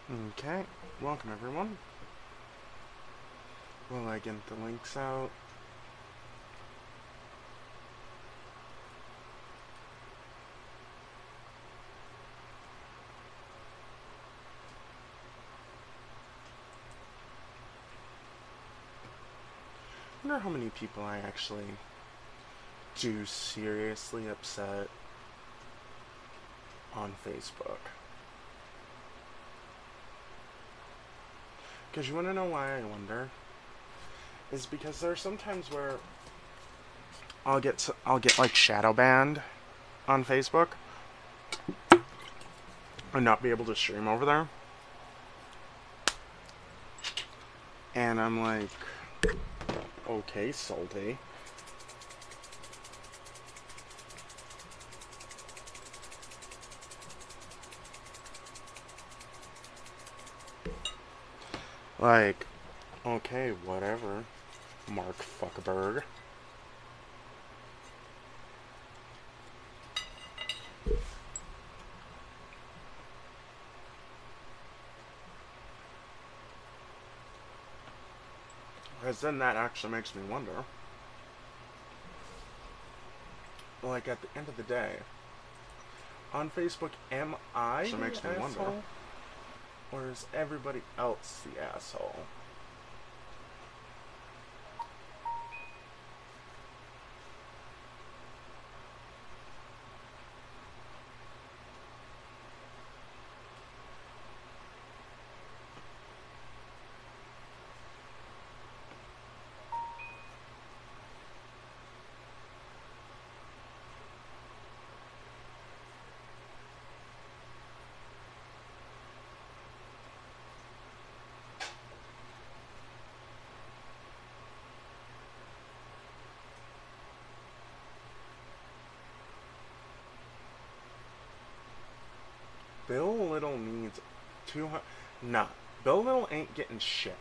Okay, welcome everyone. Will I get the links out? I wonder how many people I actually do seriously upset on Facebook. Because you want to know why I wonder? Is because there are some times where I'll get like shadow banned on Facebook and not be able to stream over there. And I'm like, okay, salty. Like, okay, whatever, Mark Fuckerberg. Because then that actually makes me wonder. Like, at the end of the day, on Facebook, am I the makes me asshole? Wonder. Or is everybody else the asshole? Bill Little needs 200. Nah, Bill Little ain't getting shit.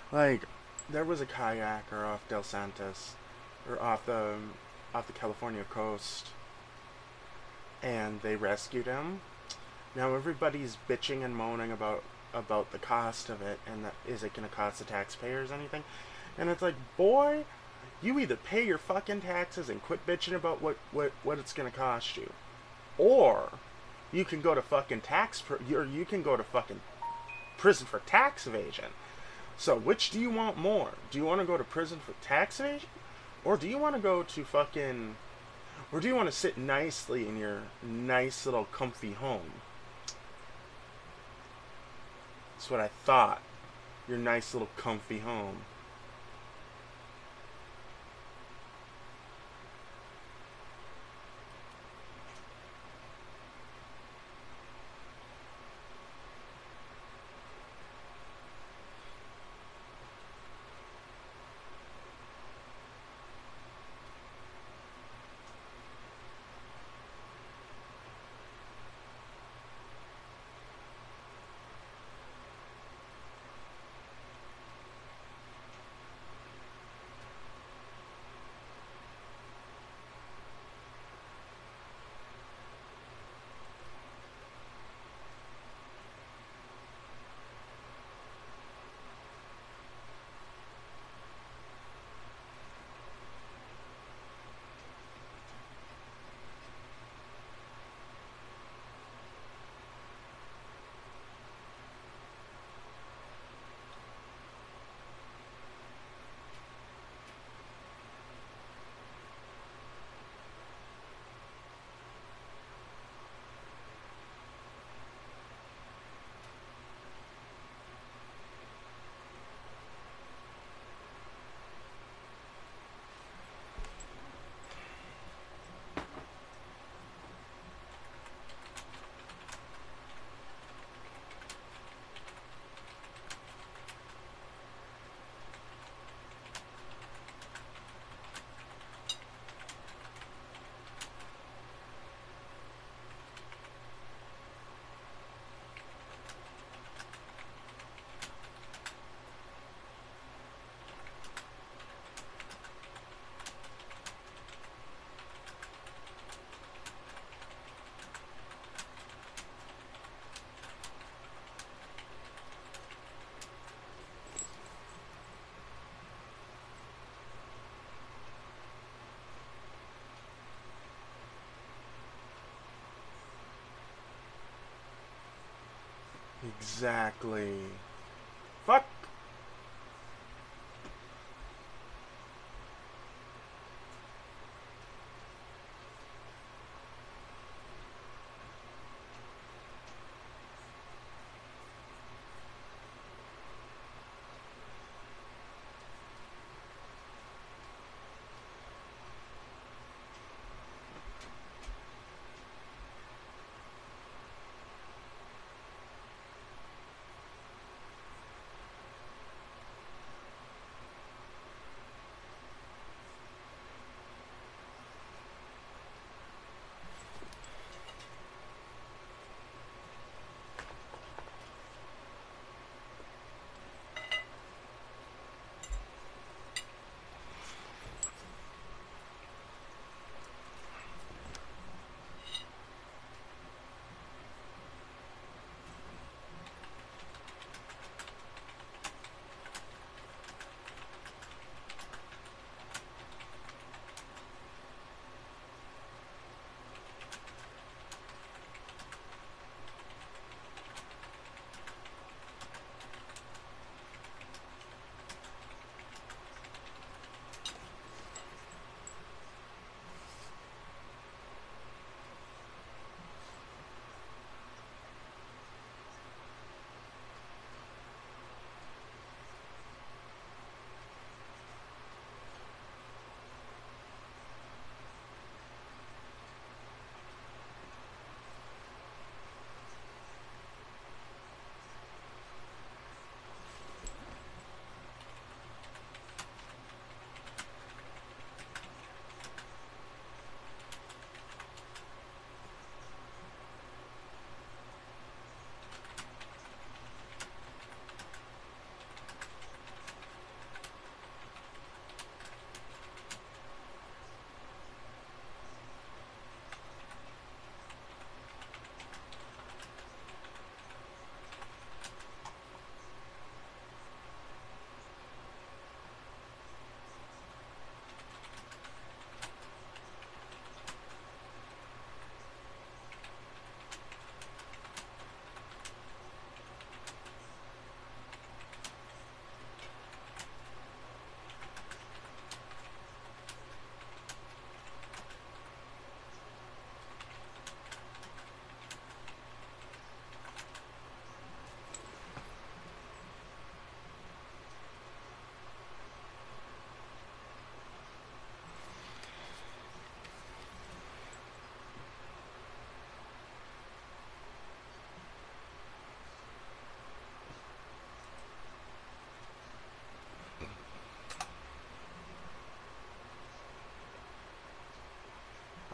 Like, there was a kayaker off Del Santos, or off the California coast, and they rescued him. Now everybody's bitching and moaning about the cost of it, and that is it going to cost the taxpayers anything? And it's like, boy, you either pay your fucking taxes and quit bitching about what it's going to cost you, or you can go to fucking or you can go to fucking prison for tax evasion. So, which do you want more? Do you want to go to prison for tax evasion? Or do you want to go to fucking. Or do you want to sit nicely in your nice little comfy home? That's what I thought. Your nice little comfy home. Exactly. Fuck.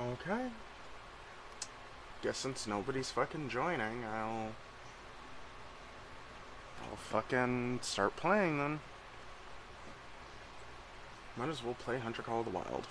Okay. Guess since nobody's fucking joining, I'll fucking start playing then. Might as well play Hunter Call of the Wild.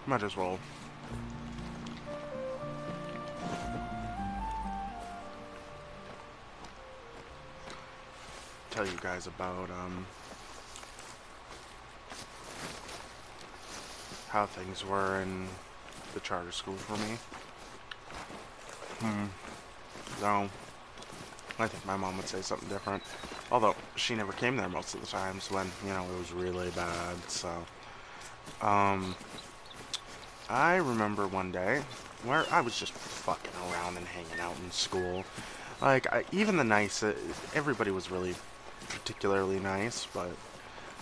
Might as well tell you guys about how things were in the charter school for me. No, I think my mom would say something different. Although she never came there most of the times when, you know, it was really bad. So, I remember one day where I was just fucking around and hanging out in school. Like, even the nice, everybody was really particularly nice, but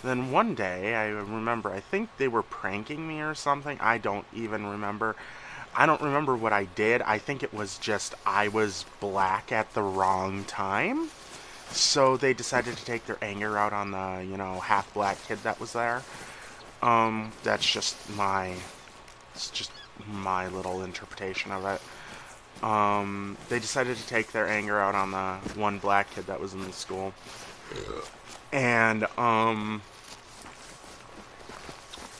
then one day, I remember, I think they were pranking me or something. I don't even remember. I don't remember what I did. I think it was just I was black at the wrong time. So they decided to take their anger out on the, you know, half-black kid that was there. That's just it's just my little interpretation of it. They decided to take their anger out on the one black kid that was in the school. And,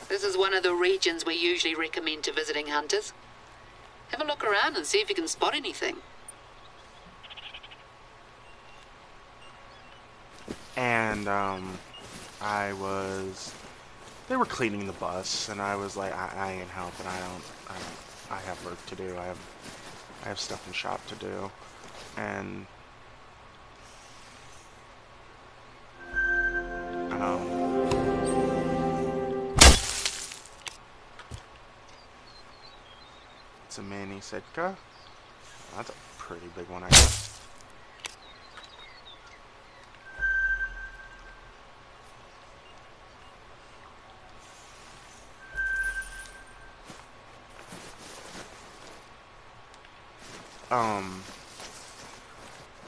this is one of the regions we usually recommend to visiting hunters. Have a look around and see if you can spot anything. And, they were cleaning the bus, and I was like, I ain't helping, I have work to do, I have stuff in shop to do, and, it's a mini Sitka. That's a pretty big one, I guess.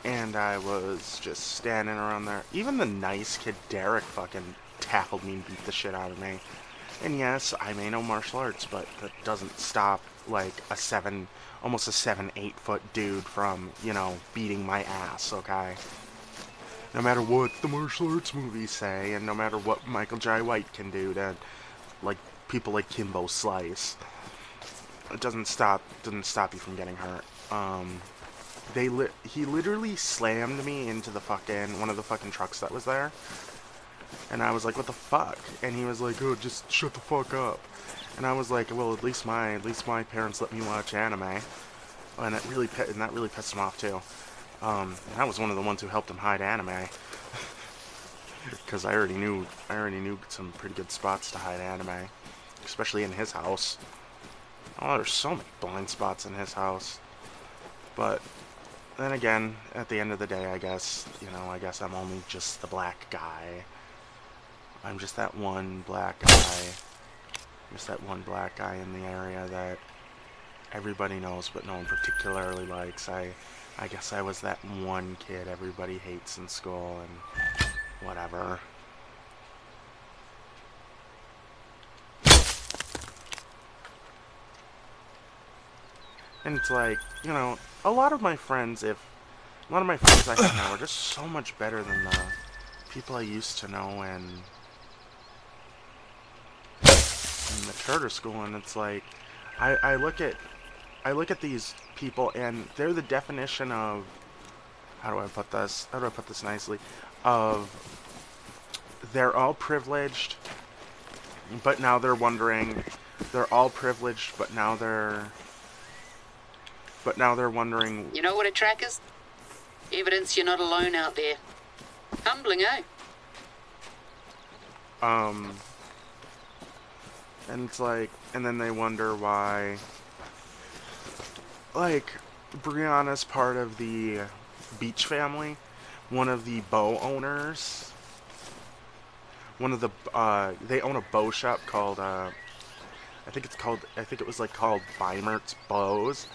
And I was just standing around there. Even the nice kid, Derek, fucking tackled me and beat the shit out of me. And yes, I may know martial arts, but that doesn't stop, like, almost a 7-8 foot dude from, you know, beating my ass, okay? No matter what the martial arts movies say, and no matter what Michael Jai White can do to, like, people like Kimbo Slice, it doesn't stop you from getting hurt. He literally slammed me into the one of the fucking trucks that was there. And I was like, what the fuck? And he was like, oh, just shut the fuck up. And I was like, well, at least my parents let me watch anime. And that really pissed him off too. And I was one of the ones who helped him hide anime. Because I already knew some pretty good spots to hide anime. Especially in his house. Oh, there's so many blind spots in his house. But then again, at the end of the day, I guess I'm only just the black guy. I'm just that one black guy. Just that one black guy in the area that everybody knows, but no one particularly likes. I guess I was that one kid everybody hates in school, and whatever. And it's like, you know, a lot of my friends I have now are just so much better than the people I used to know in the charter school, and it's like, I look at these people, and they're the definition of, how do I put this nicely, of, they're all privileged, but now they're wondering, they're all privileged, but now they're wondering... You know what a track is? Evidence you're not alone out there. Humbling, eh? And it's like, and then they wonder why, like, Brianna's part of the Beach family, one of the bow owners, they own a bow shop called, I think it was called Bimert's Bows.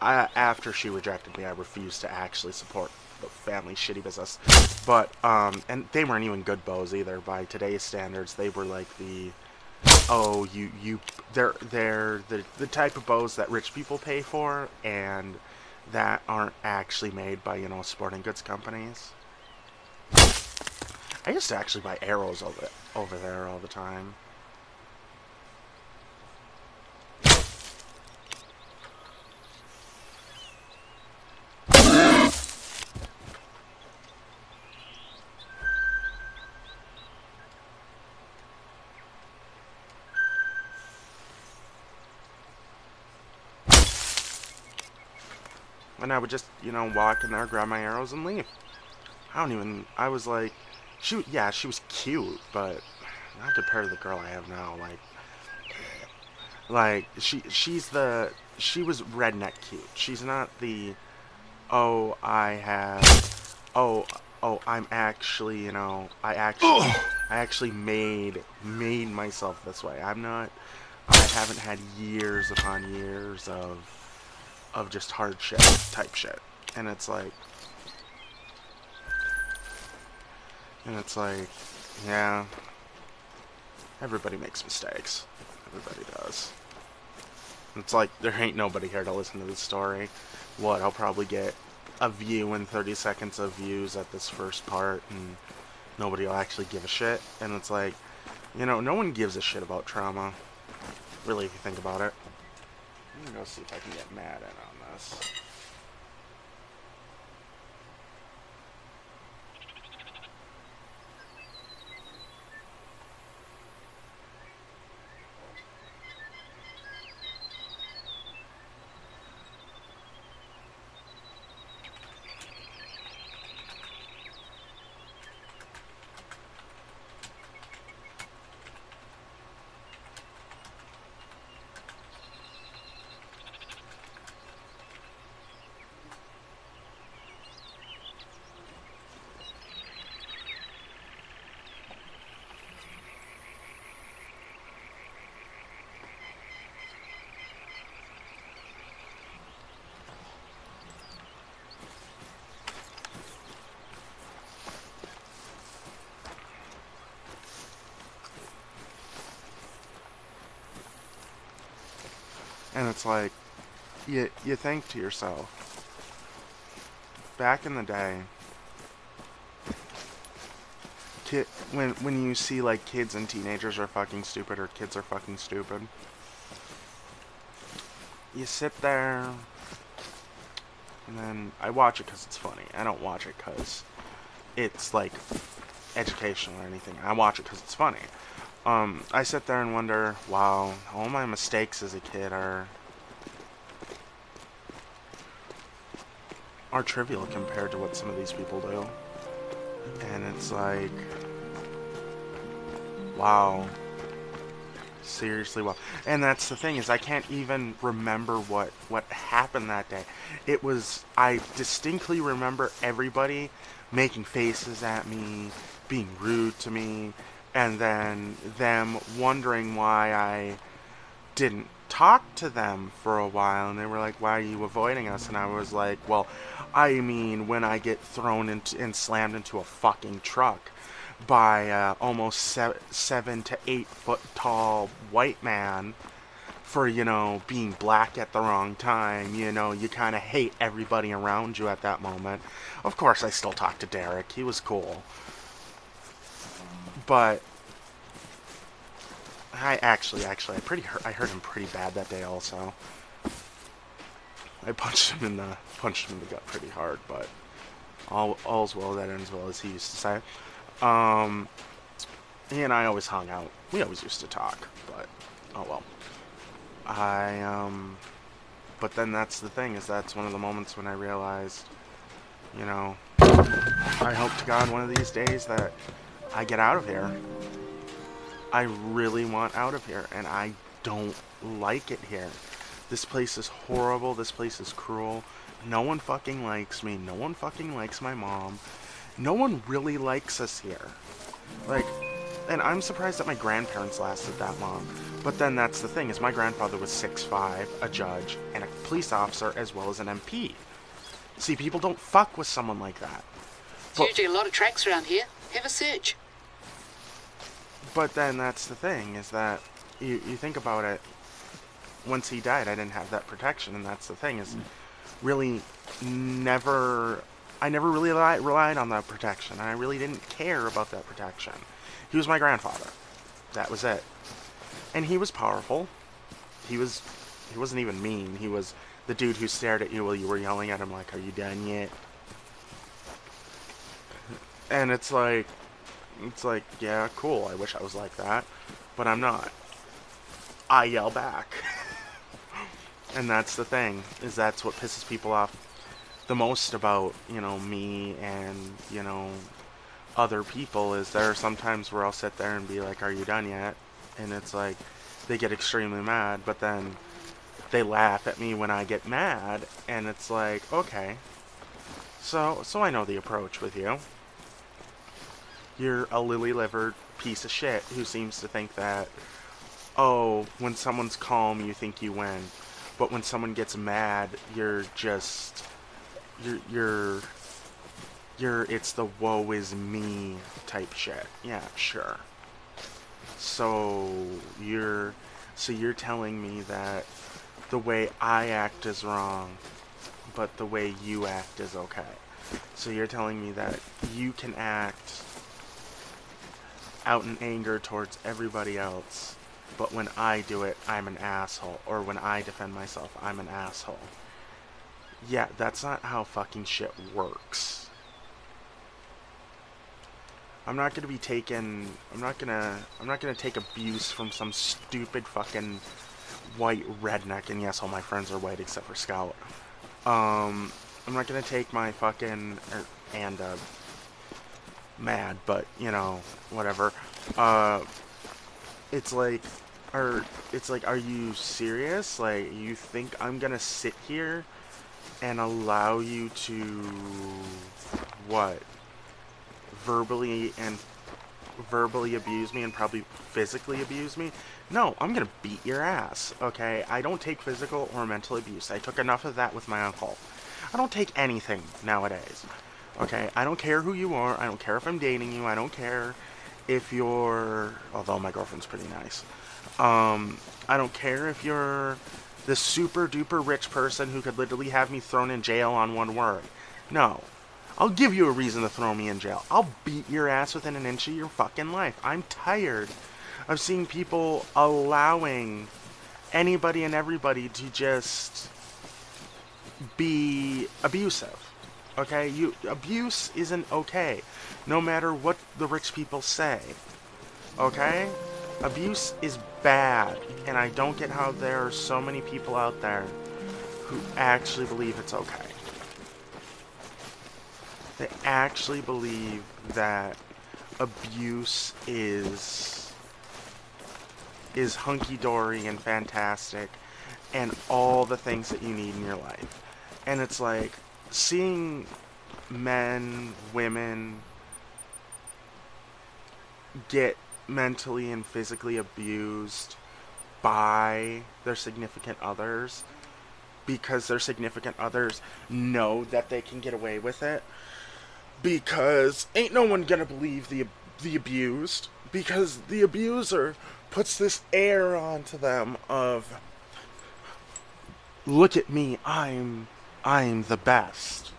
After she rejected me, I refused to actually support the family's shitty business. But, and they weren't even good bows either. By today's standards, they were like they're the type of bows that rich people pay for, and that aren't actually made by, you know, sporting goods companies. I used to actually buy arrows over there all the time. And I would just, walk in there, grab my arrows, and leave. I was like, she was cute, but not compared to the girl I have now. She was redneck cute. She's not the, oh, oh, I'm actually, I actually made myself this way. I haven't had years upon years of just hardship type shit. And it's like, yeah, everybody makes mistakes. Everybody does. It's like, there ain't nobody here to listen to this story. What, I'll probably get a view and 30 seconds of views at this first part, and nobody will actually give a shit. And it's like, no one gives a shit about trauma. Really, if you think about it. I'm gonna go see if I can get mad in on this. And it's like, you think to yourself, back in the day, when you see like kids and teenagers are fucking stupid or kids are fucking stupid, you sit there, and then I watch it because it's funny. I don't watch it because it's like educational or anything. I watch it because it's funny. I sit there and wonder, wow, all my mistakes as a kid are trivial compared to what some of these people do. And it's like, wow. Seriously, wow. And that's the thing, is I can't even remember what happened that day. I distinctly remember everybody making faces at me, being rude to me, and then them wondering why I didn't talk to them for a while, and they were like, why are you avoiding us? And I was like, well, I mean, when I get thrown into and slammed into a fucking truck by almost 7 to 8 foot tall white man for, being black at the wrong time, you kind of hate everybody around you at that moment. Of course, I still talk to Derek. He was cool. But I hurt him pretty bad that day also. I punched him in the gut pretty hard, but all's well that ends well, as he used to say. He and I always hung out. We always used to talk, but oh well. But then that's the thing, is that's one of the moments when I realized, I hope to God one of these days that I get out of here. I really want out of here, and I don't like it here. This place is horrible. This place is cruel. No one fucking likes me. No one fucking likes my mom. No one really likes us here. Like, and I'm surprised that my grandparents lasted that long. But then that's the thing, is my grandfather was 6'5", a judge, and a police officer, as well as an MP. See, people don't fuck with someone like that. There's usually a lot of tracks around here. Have a search. But then that's the thing, is that you think about it, once he died, I didn't have that protection, and that's the thing, is really I never really relied on that protection, and I really didn't care about that protection. He was my grandfather. That was it. And he was powerful. He wasn't even mean. He was the dude who stared at you while you were yelling at him like, are you done yet? And it's like, yeah, cool, I wish I was like that, but I'm not. I yell back. And that's the thing, is that's what pisses people off. the most about, me and, other people is there are sometimes where I'll sit there and be like, are you done yet? And it's like, they get extremely mad, but then they laugh at me when I get mad, and it's like, okay, so I know the approach with you. You're a lily-livered piece of shit who seems to think that, oh, when someone's calm, you think you win, but when someone gets mad, you're just, it's the woe is me type shit. Yeah, sure. So you're telling me that the way I act is wrong, but the way you act is okay. So you're telling me that you can act out in anger towards everybody else, but when I do it, I'm an asshole. Or when I defend myself, I'm an asshole. Yeah, that's not how fucking shit works. I'm not gonna take abuse from some stupid fucking white redneck, and yes, all my friends are white except for Scout. I'm not gonna take my fucking, mad, but, whatever. It's like, are you serious? Like, you think I'm gonna sit here and allow you to, what? Verbally abuse me and probably physically abuse me? No, I'm gonna beat your ass, okay? I don't take physical or mental abuse. I took enough of that with my uncle. I don't take anything nowadays, okay? I don't care who you are. I don't care if I'm dating you. I don't care if you're... Although my girlfriend's pretty nice. I don't care if you're the super duper rich person who could literally have me thrown in jail on one word. No. I'll give you a reason to throw me in jail. I'll beat your ass within an inch of your fucking life. I'm tired of seeing people allowing anybody and everybody to just be abusive. Okay? Abuse isn't okay, no matter what the rich people say. Okay? Abuse is bad, and I don't get how there are so many people out there who actually believe it's okay. They actually believe that abuse is hunky-dory and fantastic and all the things that you need in your life. And it's like, seeing men, women get mentally and physically abused by their significant others because their significant others know that they can get away with it, because ain't no one gonna believe the abused, because the abuser puts this air onto them of, look at me, I'm the best.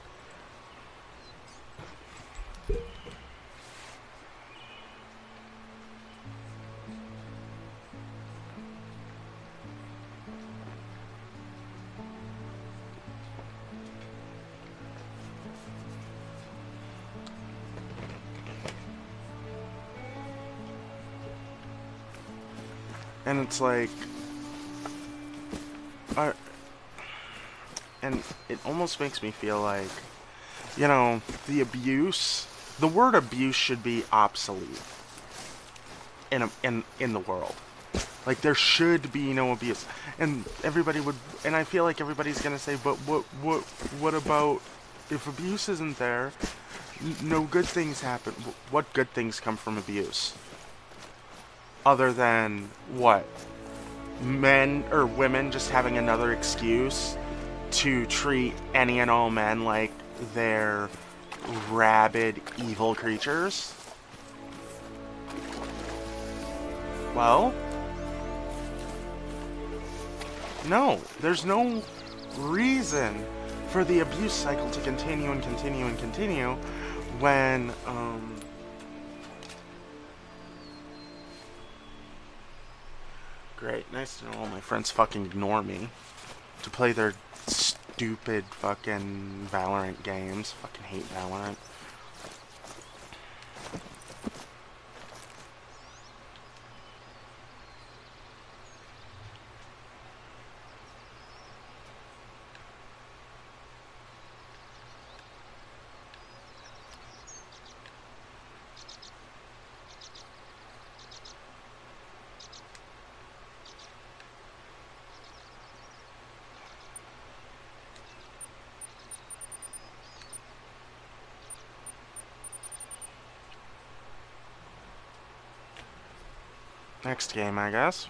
And it's like, and it almost makes me feel like, the word abuse should be obsolete in the world. Like, there should be no abuse. And I feel like everybody's gonna say, but what about if abuse isn't there? No good things happen. What good things come from abuse? Other than what? Men or women just having another excuse to treat any and all men like they're rabid, evil creatures? Well, no. There's no reason for the abuse cycle to continue and continue and continue when, Great, nice to know all my friends fucking ignore me to play their stupid fucking Valorant games. Fucking hate Valorant. Next game, I guess.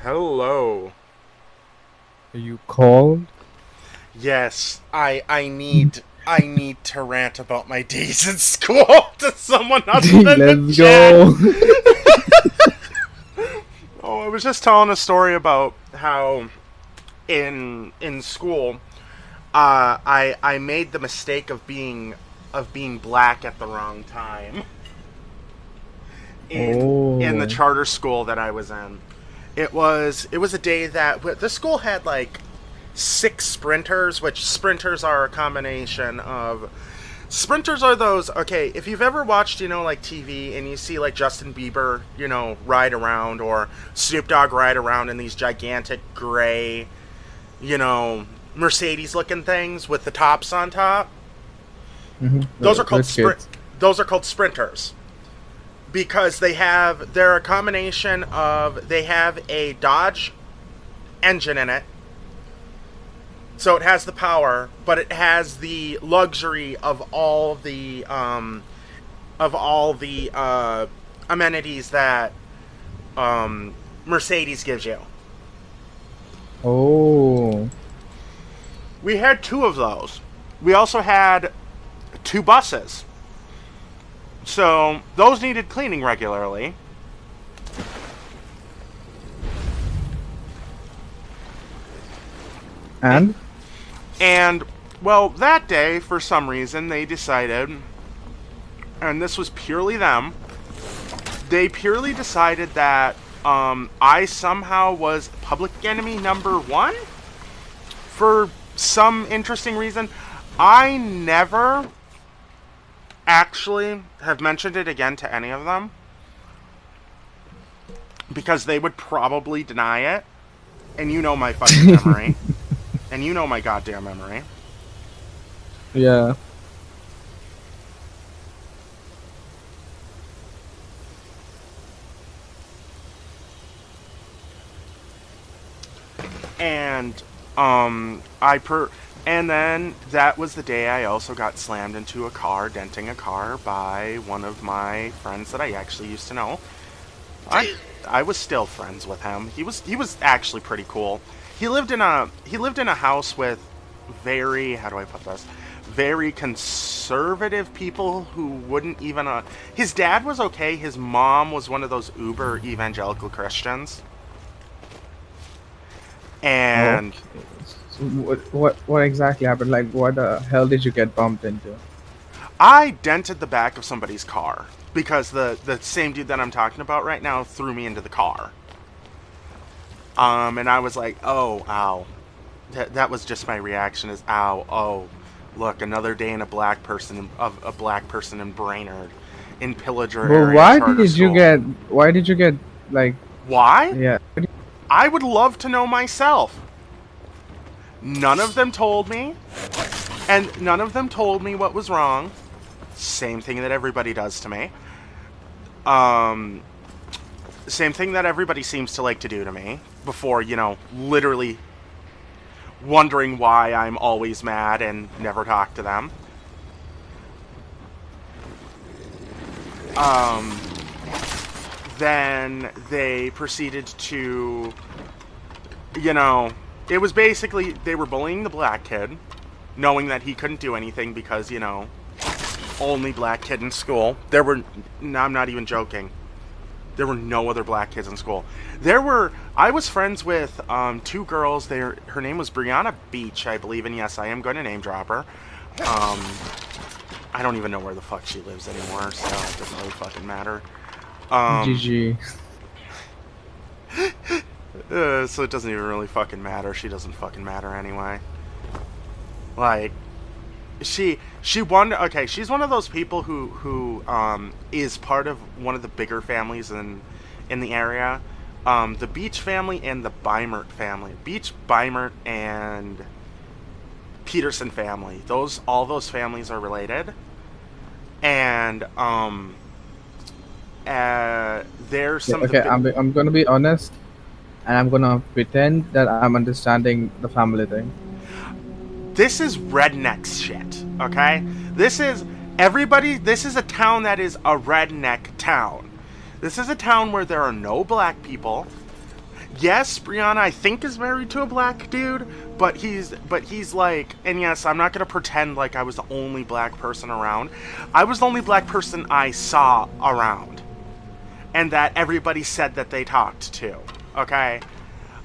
Hello. Are you cold? Yes, I need to rant about my days in school to someone other than the Let's chat. go. Oh, I was just telling a story about how in school, I made the mistake of being black at the wrong time in the Oh. charter school that I was in. It was a day that the school had like 6 sprinters, which sprinters are a combination of sprinters are those, okay, if you've ever watched, like TV and you see like Justin Bieber, ride around, or Snoop Dogg ride around in these gigantic gray, you know, Mercedes looking things with the tops on top. Those are called Rich kids. sprinters because they're a combination of, they have a Dodge engine in it. So it has the power, but it has the luxury of all the amenities that Mercedes gives you. Oh. We had 2 of those. We also had 2 buses. So those needed cleaning regularly. And? And, well, that day, for some reason, they decided, and this was purely them, they purely decided that I somehow was public enemy number 1 for some interesting reason. I never actually have mentioned it again to any of them because they would probably deny it. And you know my fucking memory. And you know my goddamn memory. Yeah. And and then that was the day I also got slammed into a car, denting a car, by one of my friends that I actually used to know. I was still friends with him. He was actually pretty cool. He lived in a house with very, how do I put this? Very conservative people who wouldn't even his dad was okay, his mom was one of those uber evangelical Christians. And Okay. So what exactly happened? Like, what the hell did you get bumped into? I dented the back of somebody's car because the same dude that I'm talking about right now threw me into the car. And I was like, oh, ow. That was just my reaction is, ow, oh, look, another day in a black person in Brainerd, in Pillager But area charter school. why did you get, like, Why? yeah, I would love to know myself. None of them told me, and none of them told me what was wrong. Same thing that everybody does to me. Um, Same thing that everybody seems to like to do to me before, literally wondering why I'm always mad and never talk to them. Um, then they proceeded to, it was basically they were bullying the black kid, knowing that he couldn't do anything because, only black kid in school. No, I'm not even joking. There were no other black kids in school. I was friends with two girls. Her name was Brianna Beach, I believe, and yes, I am going to name drop her. I don't even know where the fuck she lives anymore, so it doesn't really fucking matter. GG. So it doesn't even really fucking matter. She doesn't fucking matter anyway. Like, she won. Okay, she's one of those people who is part of one of the bigger families in the area. The Beach family and the Beimert family. Beach, Beimert, and Peterson family. All those families are related. And there's some. Okay, I'm gonna be honest, and I'm gonna pretend that I'm understanding the family thing. This is redneck shit, okay? This is a town that is a redneck town. This is a town where there are no black people. Yes, Brianna, I think, is married to a black dude, but he's like, and yes, I'm not gonna pretend like I was the only black person around. I was the only black person I saw around, and that everybody said that they talked to. Okay,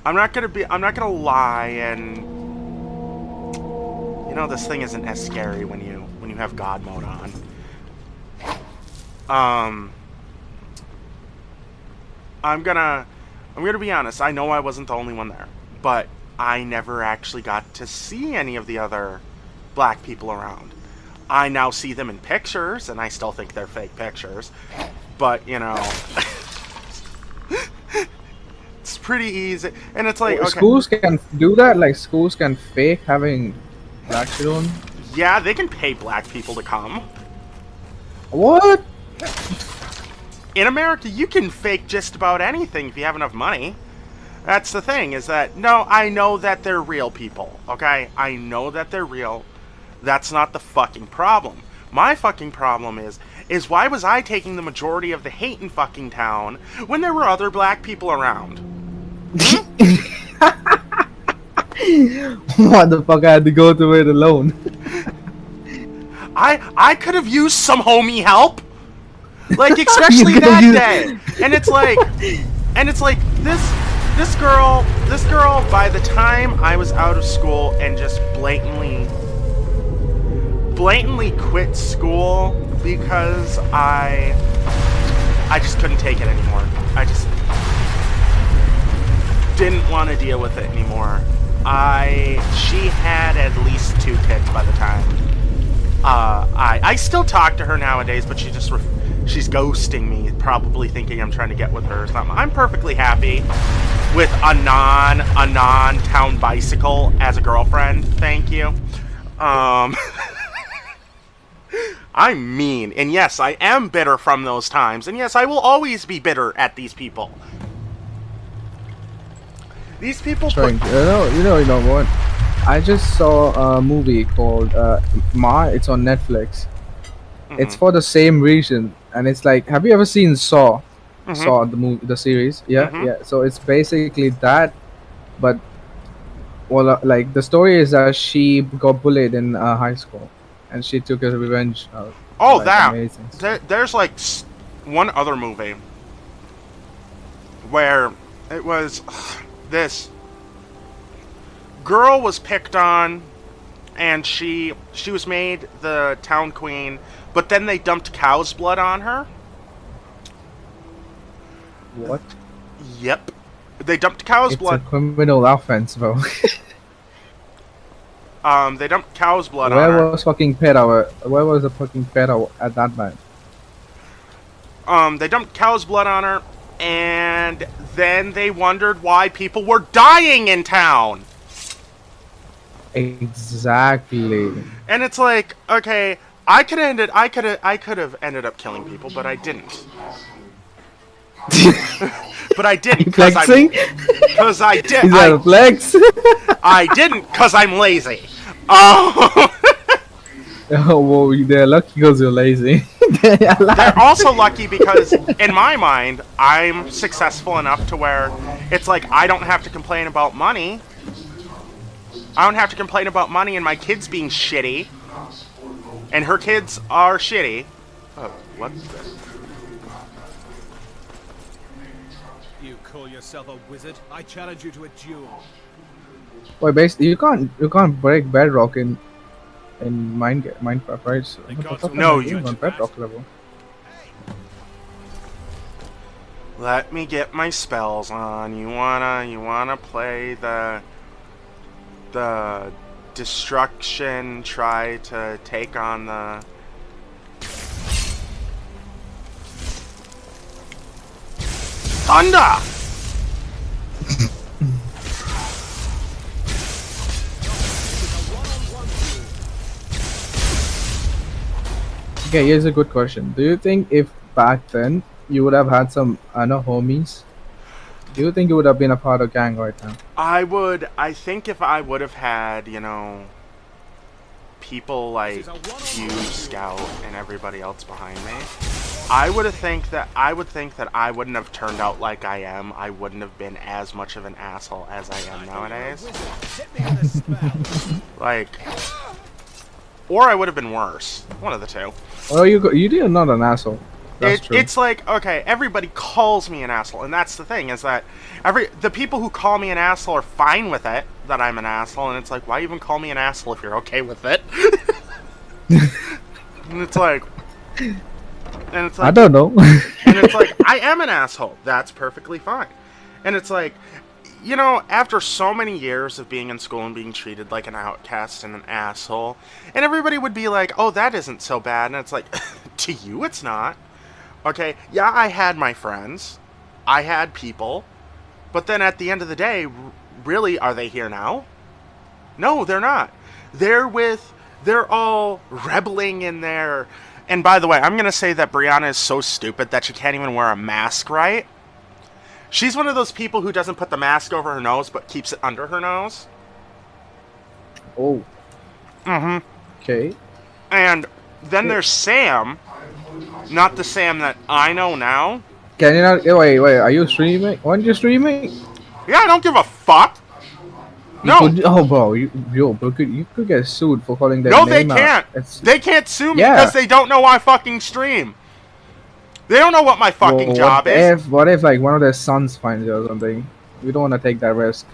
I'm not gonna lie, and this thing isn't as scary when you have God mode on. I'm gonna be honest. I know I wasn't the only one there, but I never actually got to see any of the other black people around. I now see them in pictures, and I still think they're fake pictures. But it's pretty easy, and it's like, okay, Schools can do that. Like, schools can fake having black children. yeah, they can pay black people to come. What? In America, you can fake just about anything if you have enough money. That's the thing, is that, no, I know that they're real people, okay? I know that they're real. That's not the fucking problem. My fucking problem is why was I taking the majority of the hate in fucking town when there were other black people around? What the fuck? I had to go through it alone. I could have used some homie help. Like, especially that day. And it's like this girl, by the time I was out of school and just blatantly quit school because I just couldn't take it anymore. I just didn't want to deal with it anymore. She had at least 2 kids by the time. I still talk to her nowadays, but she's ghosting me, probably thinking I'm trying to get with her or something. I'm perfectly happy with a non-town bicycle as a girlfriend. Thank you. I'm mean, and yes, I am bitter from those times, and yes, I will always be bitter at these people. These people Strange. You know what? I just saw a movie called Ma. It's on Netflix. Mm-hmm. It's for the same reason, and it's like, have you ever seen Saw? Mm-hmm. Saw, the movie, the series. Yeah, Mm-hmm. yeah. So it's basically that, but like, the story is that she got bullied in high school, and she took a revenge. Oh, like, that. amazing. There's like one other movie where it was this. girl was picked on, and she was made the town queen, but then they dumped cow's blood on her. What? Yep. They dumped cow's blood. It's a criminal offense, bro. They dumped cow's blood on her. Where was fucking Pedo? Where was the fucking Pedo at that time? They dumped cow's blood on her, and then they wondered why people were dying in town. Exactly. And it's like, okay, I could have ended up killing people, but I didn't. But I didn't because I did. Is that a flex? I didn't because I'm lazy. Oh. Oh, well, they're lucky because you're lazy. They're also lucky because, in my mind, I'm successful enough to where it's like I don't have to complain about money. I don't have to complain about money and my kids being shitty. And her kids are shitty. Oh, what the... You call yourself a wizard? I challenge you to a duel. Wait, basically, you can't break bedrock in Minecraft, right? So, no, you on bedrock level. Let me get my spells on. You wanna play the destruction? Try to take on the. Thunder! Okay, here's a good question. Do you think if back then you would have had some, homies, do you think you would have been a part of gang right now? I think if I would have had, people like you, Scout, and everybody else behind me, I would think that I wouldn't have turned out like I am. I wouldn't have been as much of an asshole as I am nowadays. Like, or I would have been worse. One of the two. Well, you're not an asshole. That's true. It's like, okay, everybody calls me an asshole, and that's the thing, is that the people who call me an asshole are fine with it, that I'm an asshole, and it's like, why even call me an asshole if you're okay with it? And it's like, I don't know. And it's like, I am an asshole. That's perfectly fine. And it's like, after so many years of being in school and being treated like an outcast and an asshole, and everybody would be like, oh, that isn't so bad. And it's like, to you, it's not. Okay, yeah, I had my friends. I had people. But then at the end of the day, really, are they here now? No, they're not. They're all rebelling in there. And by the way, I'm going to say that Brianna is so stupid that she can't even wear a mask right. She's one of those people who doesn't put the mask over her nose, but keeps it under her nose. Oh. Mm-hmm. Okay. And then there's Sam. Not the Sam that I know now. Can you not... Wait, are you streaming? Aren't you streaming? Yeah, I don't give a fuck. No. Bro, you could get sued for calling their name out. No, they can't. They can't sue me because they don't know I fucking stream. They don't know what my fucking job is. What if like one of their sons finds you or something? We don't want to take that risk.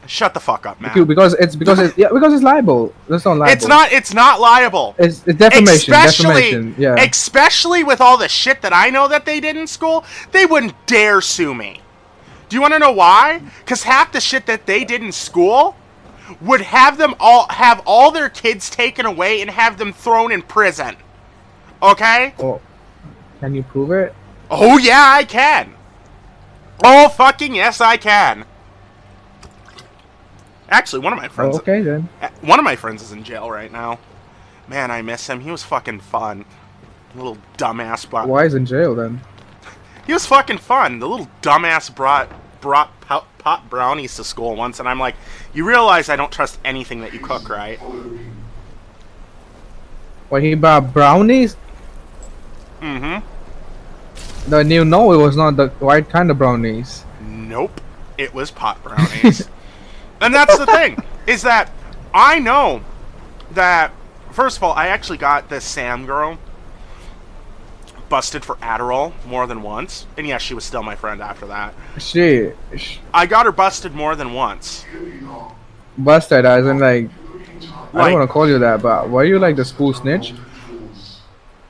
Shut the fuck up, man. Because it's liable. That's not liable. It's not liable. It's defamation. Yeah. Especially with all the shit that I know that they did in school, they wouldn't dare sue me. Do you want to know why? Because half the shit that they did in school would have all their kids taken away and have them thrown in prison. Okay? Oh, can you prove it? Oh yeah, I can. Oh fucking yes, I can. Actually, one of my friends. Oh, okay then. One of my friends is in jail right now. Man, I miss him. He was fucking fun. Little dumbass. Why is he in jail then? He was fucking fun. The little dumbass brought pot brownies to school once, and I'm like, you realize I don't trust anything that you cook, right? What, he brought brownies? Mm-hmm. Then you know it was not the right kind of brownies. Nope. It was pot brownies. And that's the thing, is that I know that, first of all, I actually got this Sam girl busted for Adderall more than once. And yes, she was still my friend after that. Shit. I got her busted more than once. busted as in like I don't Like, want to call you that, but were you like the school snitch?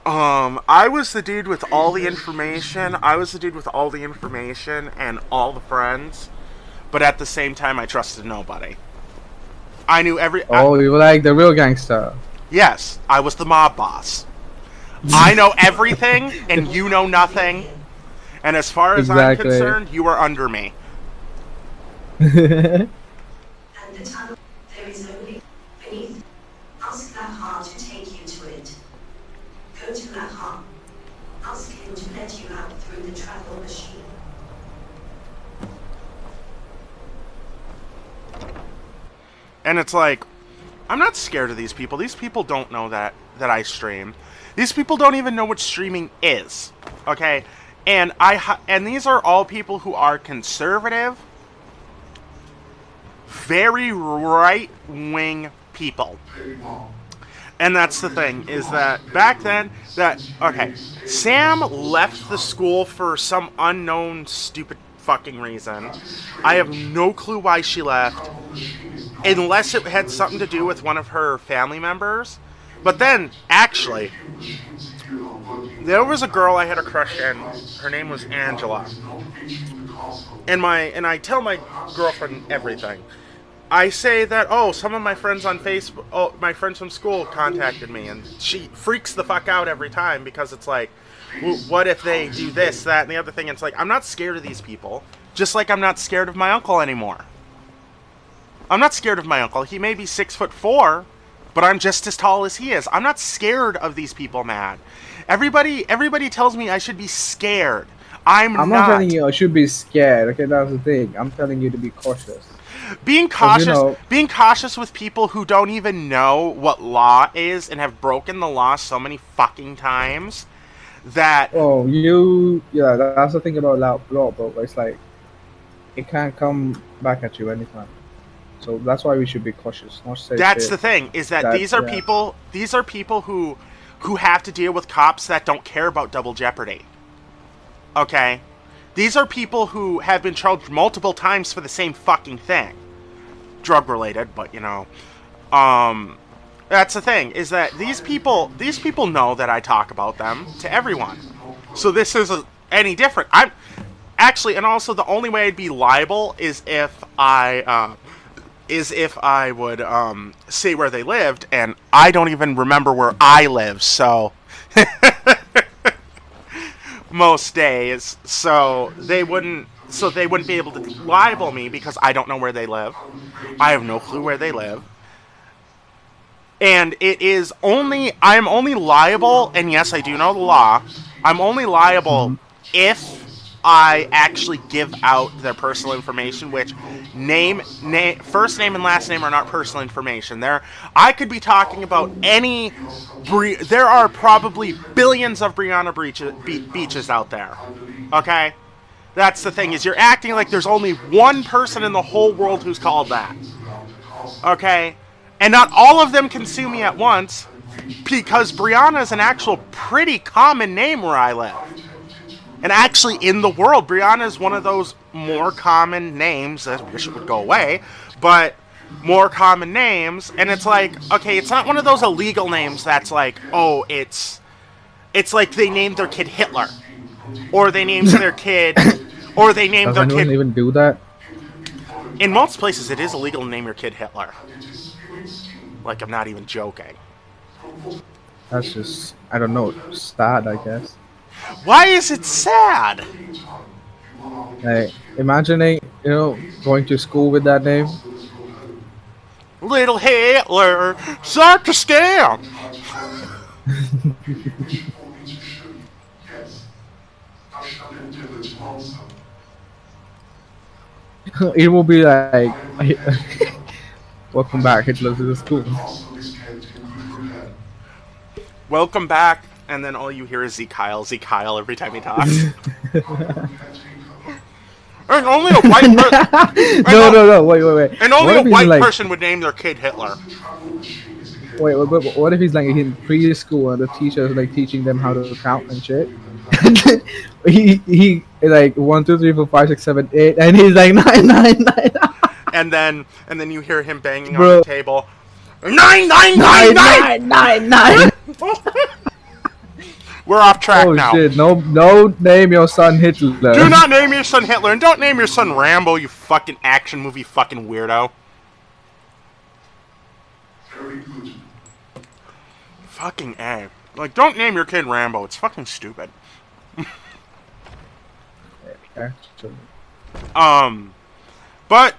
I was the dude with all the information. I was the dude with all the information and all the friends, but at the same time, I trusted nobody. I knew Oh, you were like the real gangster. yes, I was the mob boss. I know everything, and you know nothing. And as far as I'm Exactly. concerned, you are under me. And the tunnel, there is only beneath. Ask that heart to take you to it. Go to that heart. Ask him to let you out through the travel machine. And it's like, I'm not scared of these people. These people don't know that I stream. These people don't even know what streaming is. Okay? And these are all people who are conservative, very right-wing people. And that's the thing, is that back then, okay, Sam left the school for some unknown stupid fucking reason. I have no clue why she left, unless it had something to do with one of her family members. But then, actually, there was a girl I had a crush on. Her name was Angela. And I tell my girlfriend everything. I say that, oh, some of my friends on Facebook, oh, my friends from school contacted me, and she freaks the fuck out every time because it's like, what if they do this, that, and the other thing? It's like, I'm not scared of these people, just like I'm not scared of my uncle anymore. I'm not scared of my uncle. He may be 6'4", but I'm just as tall as he is. I'm not scared of these people, man. Everybody tells me I should be scared. I'm not telling you I should be scared. Okay, that's the thing. I'm telling you to be cautious. Being cautious with people who don't even know what law is and have broken the law so many fucking times that... Oh, yeah, that's the thing about law, bro. It's like, it can't come back at you anytime. So that's why we should be cautious. Not say that's shit. The thing, is that these are people who have to deal with cops that don't care about double jeopardy. Okay? These are people who have been charged multiple times for the same fucking thing. Drug related, but you know. That's the thing, is that these people know that I talk about them to everyone. So this isn't any different. I'm actually, and also the only way I'd be liable is if I would say where they lived, and I don't even remember where I live, so most days, so they wouldn't be able to libel me because I don't know where they live. I have no clue where they live. And I'm only liable, and yes, I do know the law, I'm only liable if I actually give out their personal information, which first name and last name are not personal information. I could be talking about there are probably billions of Brianna beaches out there. Okay? That's the thing, is you're acting like there's only one person in the whole world who's called that. Okay? And not all of them can sue me at once, because Brianna is an actual pretty common name where I live. And actually, in the world, Brianna is one of those more common names. I wish it would go away, but more common names. And it's like, okay, it's not one of those illegal names that's like, oh, it's like they named their kid Hitler, or they named their kid, or they named their kid. Does anyone even do that? In most places, it is illegal to name your kid Hitler. Like, I'm not even joking. That's just, I don't know, sad, I guess. Why is it sad? Like, imagining, going to school with that name. Little Hitler, such a scam. It will be like, welcome back, Hitler, to the school. Welcome back, and then all you hear is Zeke Kyle every time he talks. And only a white person. No, wait. And only a white person would name their kid Hitler. Wait, what if he's like in preschool and the teacher is like teaching them how to count and shit? And then he like 1, 2, 3, 4, 5, 6, 7, 8, and he's like 9, 9, 9. and then you hear him banging on Bro. the table. 999. 999. We're off track Oh now. shit! No, name your son Hitler. Do not name your son Hitler, and don't name your son Rambo, you fucking action movie fucking weirdo. Very good. Fucking A. Like, don't name your kid Rambo. It's fucking stupid. Actually. But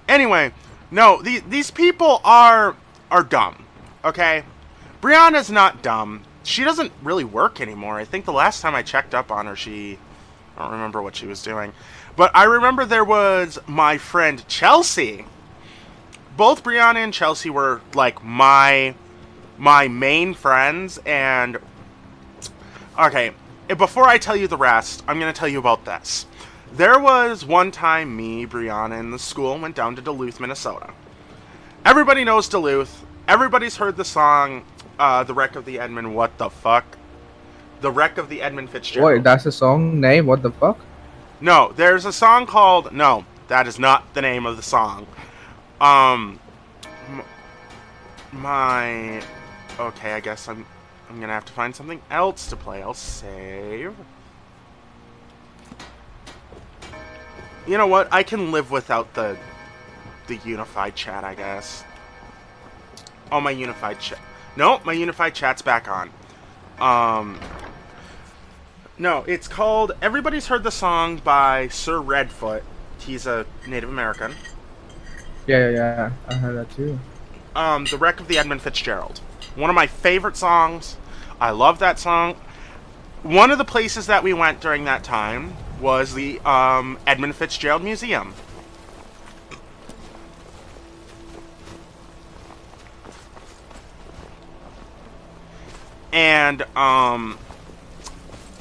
anyway, no, these people are dumb. Okay, Brianna's not dumb. She doesn't really work anymore. I think the last time I checked up on her, I don't remember what she was doing. But I remember there was my friend Chelsea. Both Brianna and Chelsea were like my main friends, and okay, before I tell you the rest, I'm going to tell you about this. There was one time me, Brianna, and the school went down to Duluth, Minnesota. Everybody knows Duluth. Everybody's heard the song, The Wreck of the Edmund, what the fuck? The Wreck of the Edmund Fitzgerald. Wait, that's the song name? What the fuck? No, there's a song called... No, that is not the name of the song. Okay, I guess I'm gonna have to find something else to play. I'll save. You know what? I can live without the unified chat, I guess. Oh, my unified chat. No, my unified chat's back on. No, it's called... Everybody's heard the song by Sir Redfoot. He's a Native American. Yeah. I heard that too. The Wreck of the Edmund Fitzgerald. One of my favorite songs. I love that song. One of the places that we went during that time was the Edmund Fitzgerald Museum. And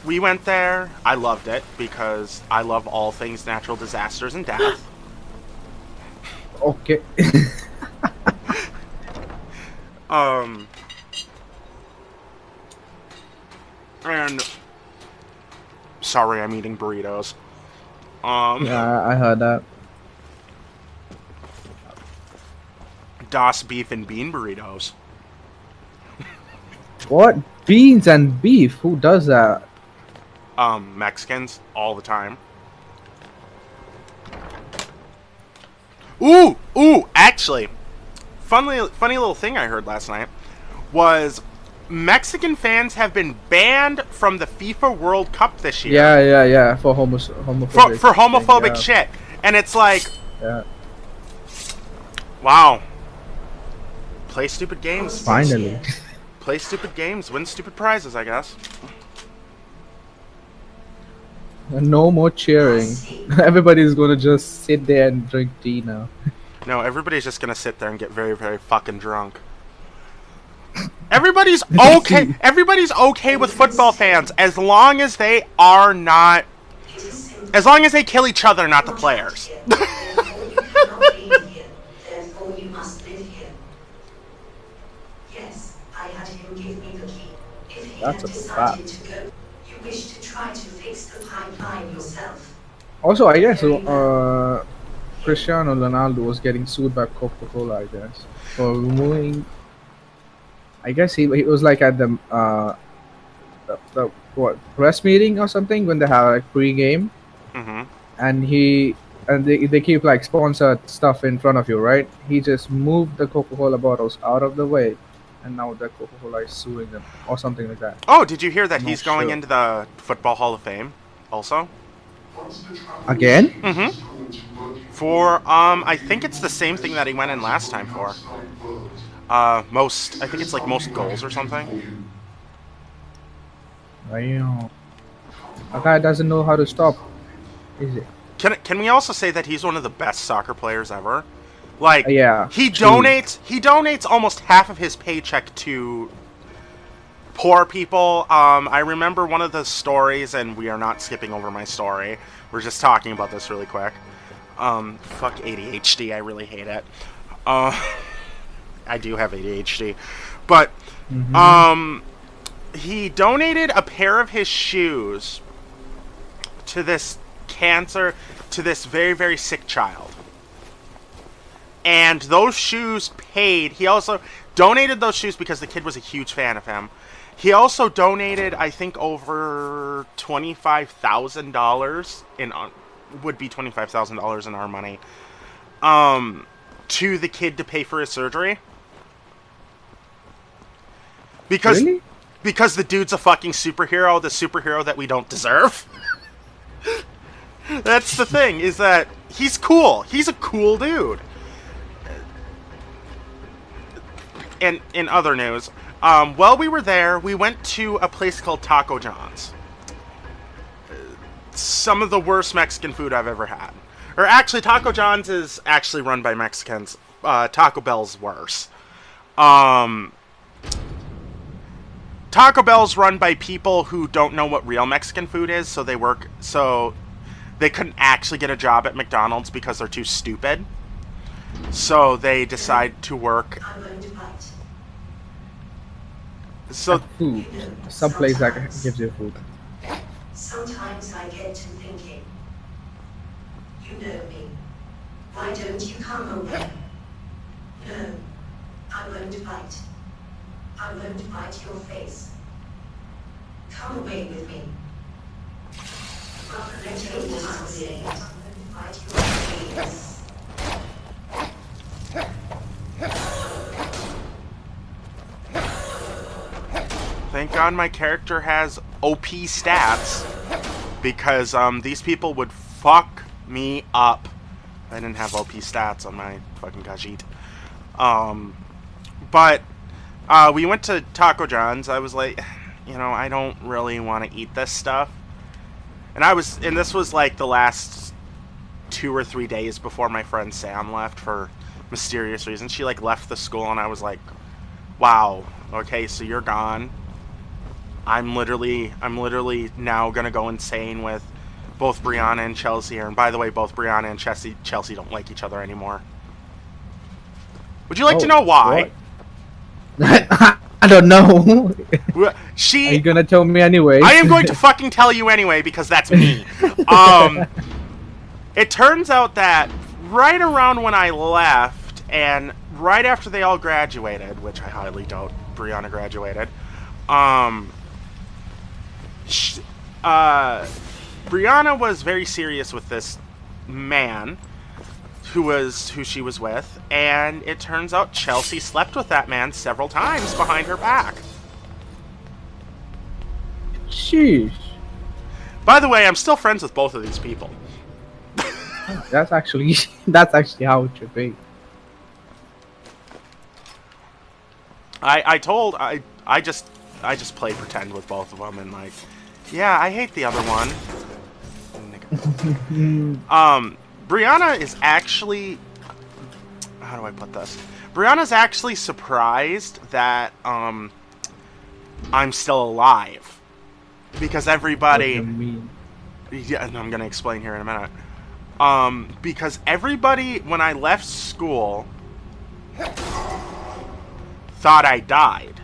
we went there. I loved it because I love all things natural disasters and death. Okay. And sorry, I'm eating burritos. Yeah, I heard that. Das beef and bean burritos. What? Beans and beef? Who does that? Mexicans all the time. Ooh, actually, funny little thing I heard last night was Mexican fans have been banned from the FIFA World Cup this year. Yeah. For homophobic. For homophobic thing, shit. And it's like, yeah. Wow. Play stupid games. Finally. Play stupid games, win stupid prizes, I guess. No more cheering. Everybody's gonna just sit there and drink tea now. No, everybody's just gonna sit there and get very, very fucking drunk. Everybody's okay. Everybody's okay with football fans as long as they are not. As long as they kill each other, not the players. Therefore you must live here. Yes, I had him give me the key. If he That's had a decided fact. to go, you wish to try to fix the pipeline yourself. Also, I guess Cristiano Ronaldo was getting sued by Coca-Cola, I guess, for removing. I guess he was like at the what press meeting or something when they have like pre-game, and they keep like sponsored stuff in front of you, right? He just moved the Coca-Cola bottles out of the way, and now the Coca-Cola is suing them or something like that. Oh, did you hear that I'm he's not going sure. into the Football Hall of Fame also? Again? For I think it's the same thing that he went in last time for. I think it's like most goals or something. Damn. A guy doesn't know how to stop. Is it? Can we also say that he's one of the best soccer players ever? Like, Yeah, he true. donates almost half of his paycheck to poor people. I remember one of the stories, and we are not skipping over my story. We're just talking about this really quick. Fuck ADHD. I really hate it. I do have ADHD, but he donated a pair of his shoes to this very, very sick child. And those shoes paid. He also donated those shoes because the kid was a huge fan of him. He also donated, I think, over $25,000 would be $25,000 in our money, to the kid to pay for his surgery. Because Really? because the dude's a fucking superhero, the superhero that we don't deserve. That's the thing, is that he's cool. He's a cool dude. And in other news, while we were there, we went to a place called Taco John's. Some of the worst Mexican food I've ever had. Or actually, Taco John's is actually run by Mexicans. Taco Bell's worse. Taco Bell's run by people who don't know what real Mexican food is, so they couldn't actually get a job at McDonald's because they're too stupid. So they decide to work. I'm going to bite. So Food. Some place that gives you food. Sometimes I get to thinking, you know me. Why don't you come away? No, I'm going to bite. I'm going to bite your face. Come away with me. Let me say it. I'm going to bite your face. thank God my character has OP stats, because these people would fuck me up. I didn't have OP stats on my fucking Khajiit. But we went to Taco John's. I was like, you know, I don't really want to eat this stuff. And this was like the last 2 or 3 days before my friend Sam left for mysterious reasons. She like left the school, and I was like, wow, okay, so you're gone. I'm literally now gonna go insane with both Brianna and Chelsea here. And by the way, both Brianna and Chelsea don't like each other anymore. Would you like to know why? I don't know. Are She. you gonna tell me anyway? I am going to fucking tell you anyway, because that's me. It turns out that right around when I left, and right after they all graduated, which I highly doubt Brianna graduated, Brianna was very serious with this man who she was with, and it turns out Chelsea slept with that man several times behind her back. Sheesh. By the way, I'm still friends with both of these people. That's actually how it should be. I just play pretend with both of them, and like, yeah, I hate the other one. Brianna is actually, how do I put this? Brianna's actually surprised that I'm still alive, because everybody. What do you mean? Yeah, and I'm gonna explain here in a minute. Because everybody, when I left school, thought I died.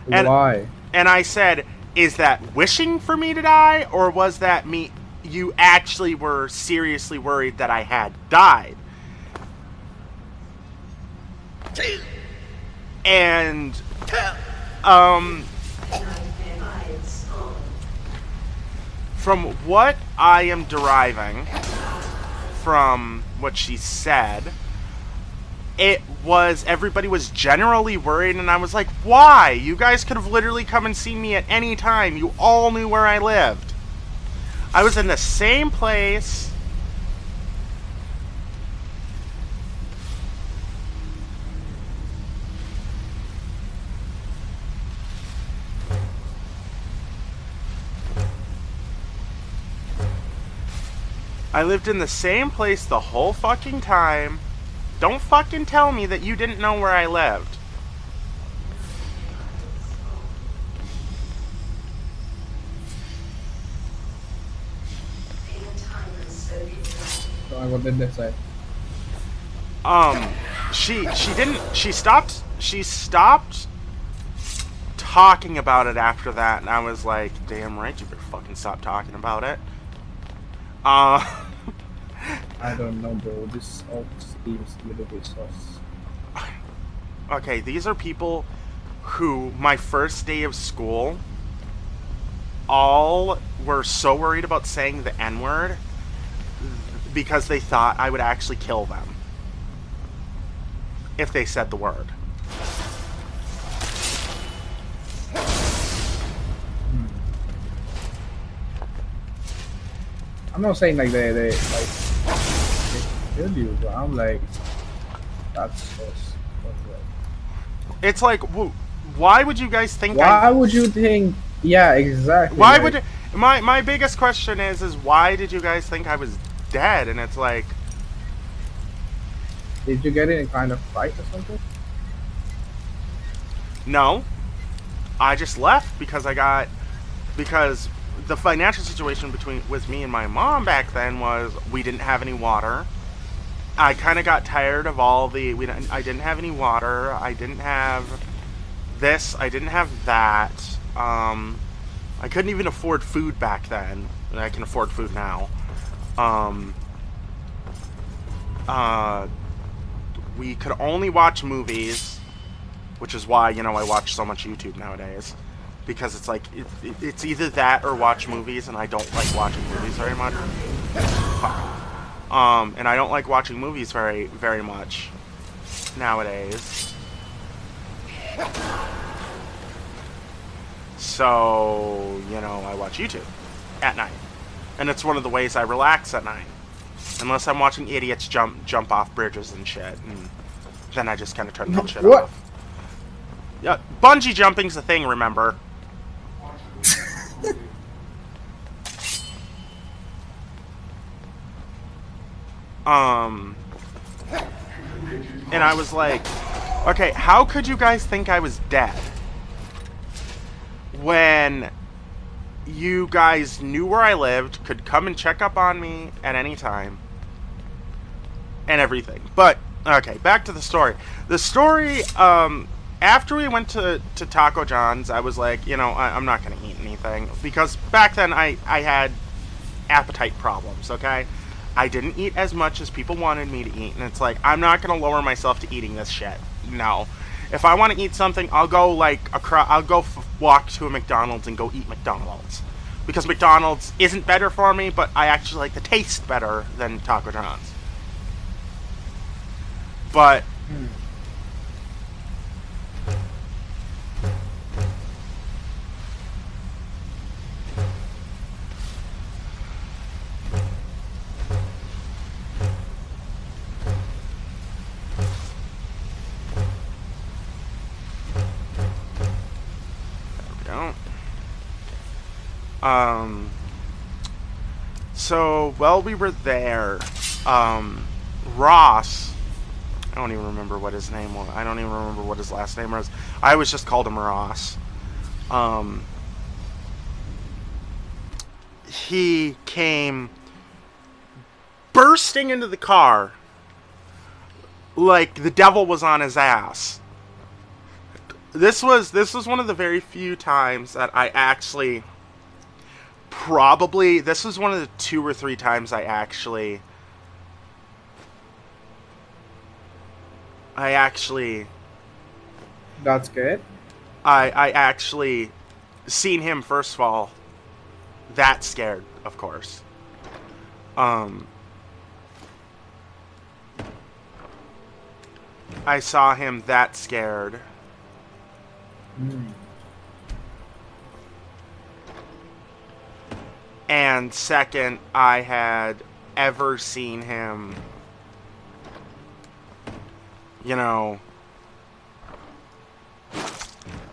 Why? And I said, is that wishing for me to die, or was that you actually were seriously worried that I had died? And, from what I am deriving from what she said, everybody was generally worried, and I was like, why? You guys could have literally come and seen me at any time. You all knew where I lived. I was in the same place. I lived in the same place the whole fucking time. Don't fucking tell me that you didn't know where I lived. So what did they say? She stopped talking about it after that, and I was like, damn right, you better fucking stop talking about it. I don't know, bro. This all seems a little bit sus. Okay, these are people who, my first day of school, all were so worried about saying the N-word because they thought I would actually kill them if they said the word. I'm not saying like they kill you, but I'm like, that's sus. It's like, why would you guys think? Why would you think? Yeah, exactly. Why like, would my biggest question is why did you guys think I was dead? And it's like, did you get in a kind of fight or something? no, I just left because the financial situation with me and my mom back then was we didn't have any water. I kind of got tired of all the I didn't have any water. I didn't have this. I didn't have that. I couldn't even afford food back then. I can afford food now. We could only watch movies, which is why, I watch so much YouTube nowadays. Because it's like, it's either that or watch movies, and I don't like watching movies very much. And I don't like watching movies very, very much nowadays. So, I watch YouTube at night. And it's one of the ways I relax at night. Unless I'm watching idiots jump off bridges and shit. And then I just kind of turn that shit off. Yeah, bungee jumping's a thing, remember? And I was like, okay, how could you guys think I was dead when you guys knew where I lived, could come and check up on me at any time, and everything? But, okay, back to the story. The story, after we went to Taco John's, I was like, I'm not going to eat anything. Because back then, I had appetite problems, okay? I didn't eat as much as people wanted me to eat. And it's like, I'm not going to lower myself to eating this shit. No. If I want to eat something, I'll go, walk to a McDonald's and go eat McDonald's. Because McDonald's isn't better for me, but I actually like the taste better than Taco John's. But... So, while we were there, Ross, I don't even remember what his name was. I don't even remember what his last name was. I always just called him Ross. He came bursting into the car like the devil was on his ass. This was one of the very few times that I actually... this was one of the 2 or 3 times I actually... That's good. I actually seen him, first of all, that scared, of course. I saw him that scared. And second, I had ever seen him,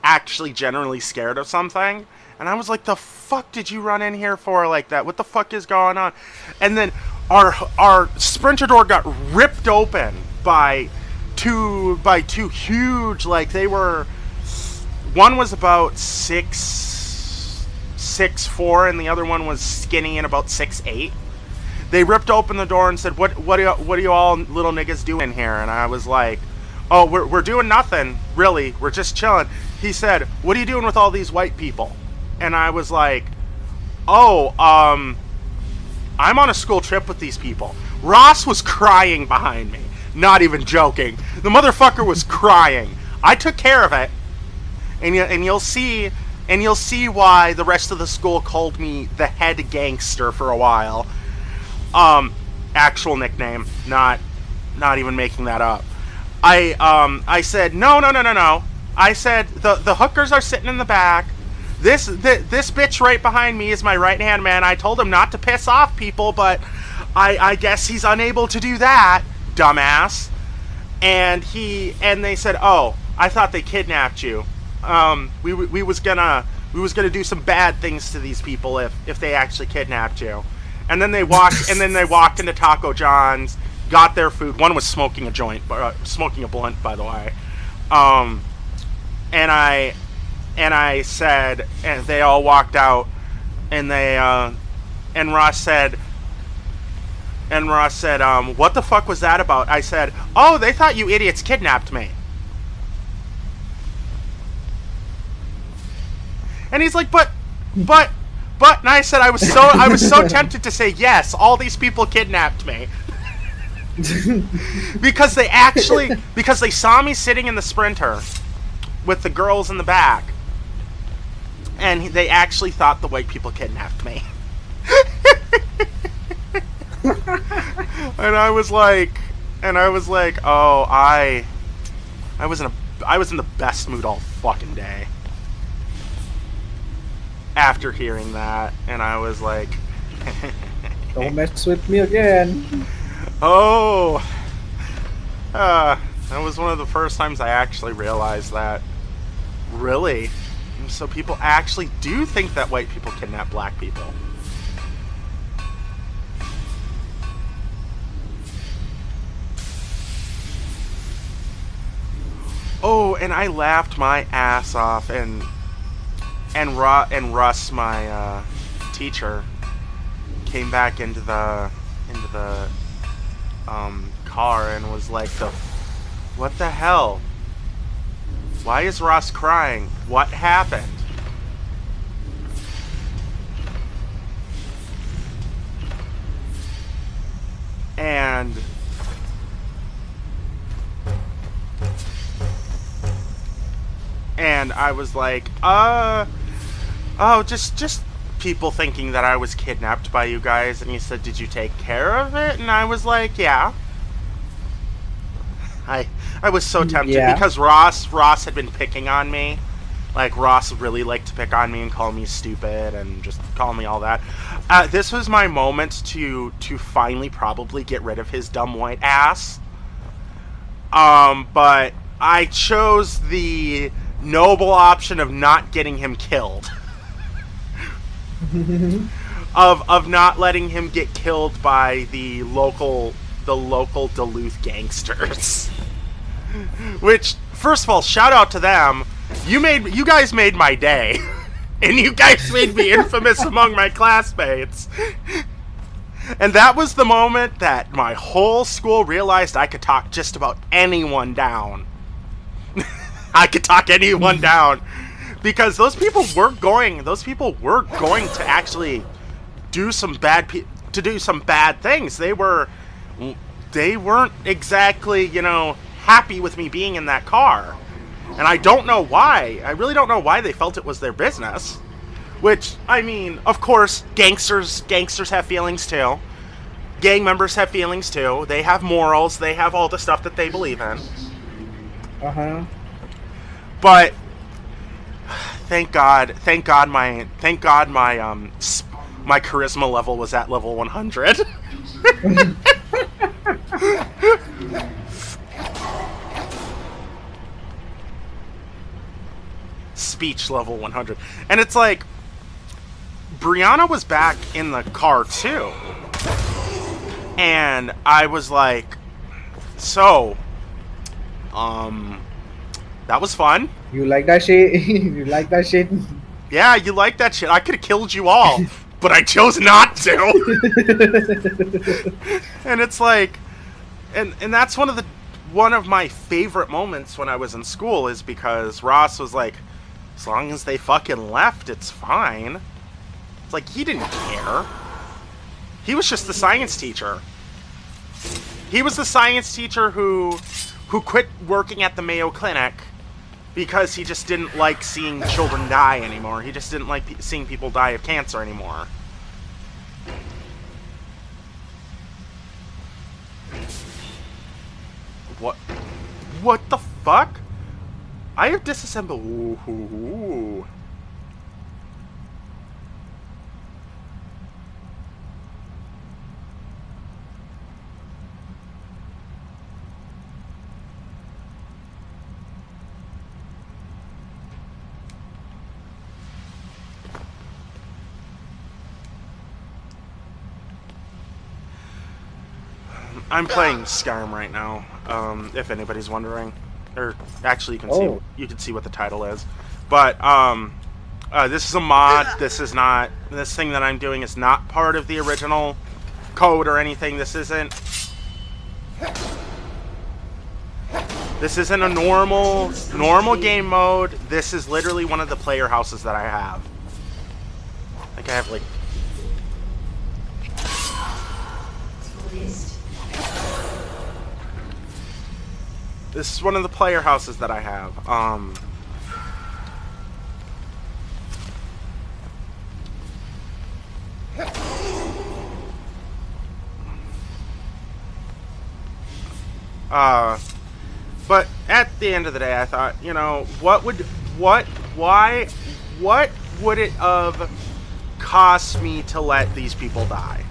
actually generally scared of something. And I was like, the fuck did you run in here for like that? What the fuck is going on? And then our sprinter door got ripped open by two huge, like, they were... One was about 6'4", and the other one was skinny and about 6'8". They ripped open the door and said, what are you all little niggas doing here? And I was like, oh, we're doing nothing, really. We're just chilling. He said, what are you doing with all these white people? And I was like, oh, I'm on a school trip with these people. Ross was crying behind me. Not even joking. The motherfucker was crying. I took care of it. And you'll see why the rest of the school called me the head gangster for a while. Actual nickname, not even making that up. I said no. I said the hookers are sitting in the back. This bitch right behind me is my right hand man. I told him not to piss off people, but I guess he's unable to do that, dumbass. And they said, "Oh, I thought they kidnapped you. We was gonna do some bad things to these people if they actually kidnapped you." And then they walked into Taco John's, got their food. One was smoking a blunt, by the way. And I said, and they all walked out, and Ross said, "What the fuck was that about?" I said, "Oh, they thought you idiots kidnapped me." And he's like, but, and I said I was so tempted to say yes. All these people kidnapped me because they saw me sitting in the Sprinter with the girls in the back, and they actually thought the white people kidnapped me. And I was like, oh, I was in the best mood all fucking day after hearing that, and I was like, don't mess with me again. Oh, that was one of the first times I actually realized that, really, so people actually do think that white people kidnap black people. Oh, and I laughed my ass off, and Russ, my teacher, came back into the car and was like, what the hell? Why is Ross crying? What happened? And I was like, oh, just people thinking that I was kidnapped by you guys. And he said, did you take care of it? And I was like, yeah. I was so tempted because Ross had been picking on me. Like, Ross really liked to pick on me and call me stupid and just call me all that. This was my moment to finally probably get rid of his dumb white ass. But I chose the noble option of not getting him killed. of not letting him get killed by the local Duluth gangsters. Which, first of all, shout out to them. You guys made my day. And you guys made me infamous among my classmates. And that was the moment that my whole school realized I could talk just about anyone down. I could talk anyone down. Because those people were going to actually do some bad things. They weren't exactly, happy with me being in that car. And I don't know why. I really don't know why they felt it was their business. Which, I mean, of course, gangsters have feelings too. Gang members have feelings too. They have morals. They have all the stuff that they believe in. Uh-huh. But thank God my charisma level was at level 100. Speech level 100. And it's like, Brianna was back in the car too. And I was like, so, that was fun. You like that shit? You like that shit? Yeah, you like that shit. I could have killed you all, but I chose not to. And it's like, and that's one of my favorite moments when I was in school, is because Ross was like, as long as they fucking left, it's fine. It's like, he didn't care. He was just the science teacher. He was the science teacher who quit working at the Mayo Clinic because he just didn't like seeing children die anymore. He just didn't like seeing people die of cancer anymore. What the fuck? I have disassembled. Ooh. I'm playing Skyrim right now, if anybody's wondering. Or actually, you can see what the title is. But this is a mod. This thing that I'm doing is not part of the original code or anything. This isn't a normal game mode. This is literally one of the player houses that I have. Like I have like. This is one of the player houses that I have. But at the end of the day, I thought, you know, what would it have cost me to let these people die?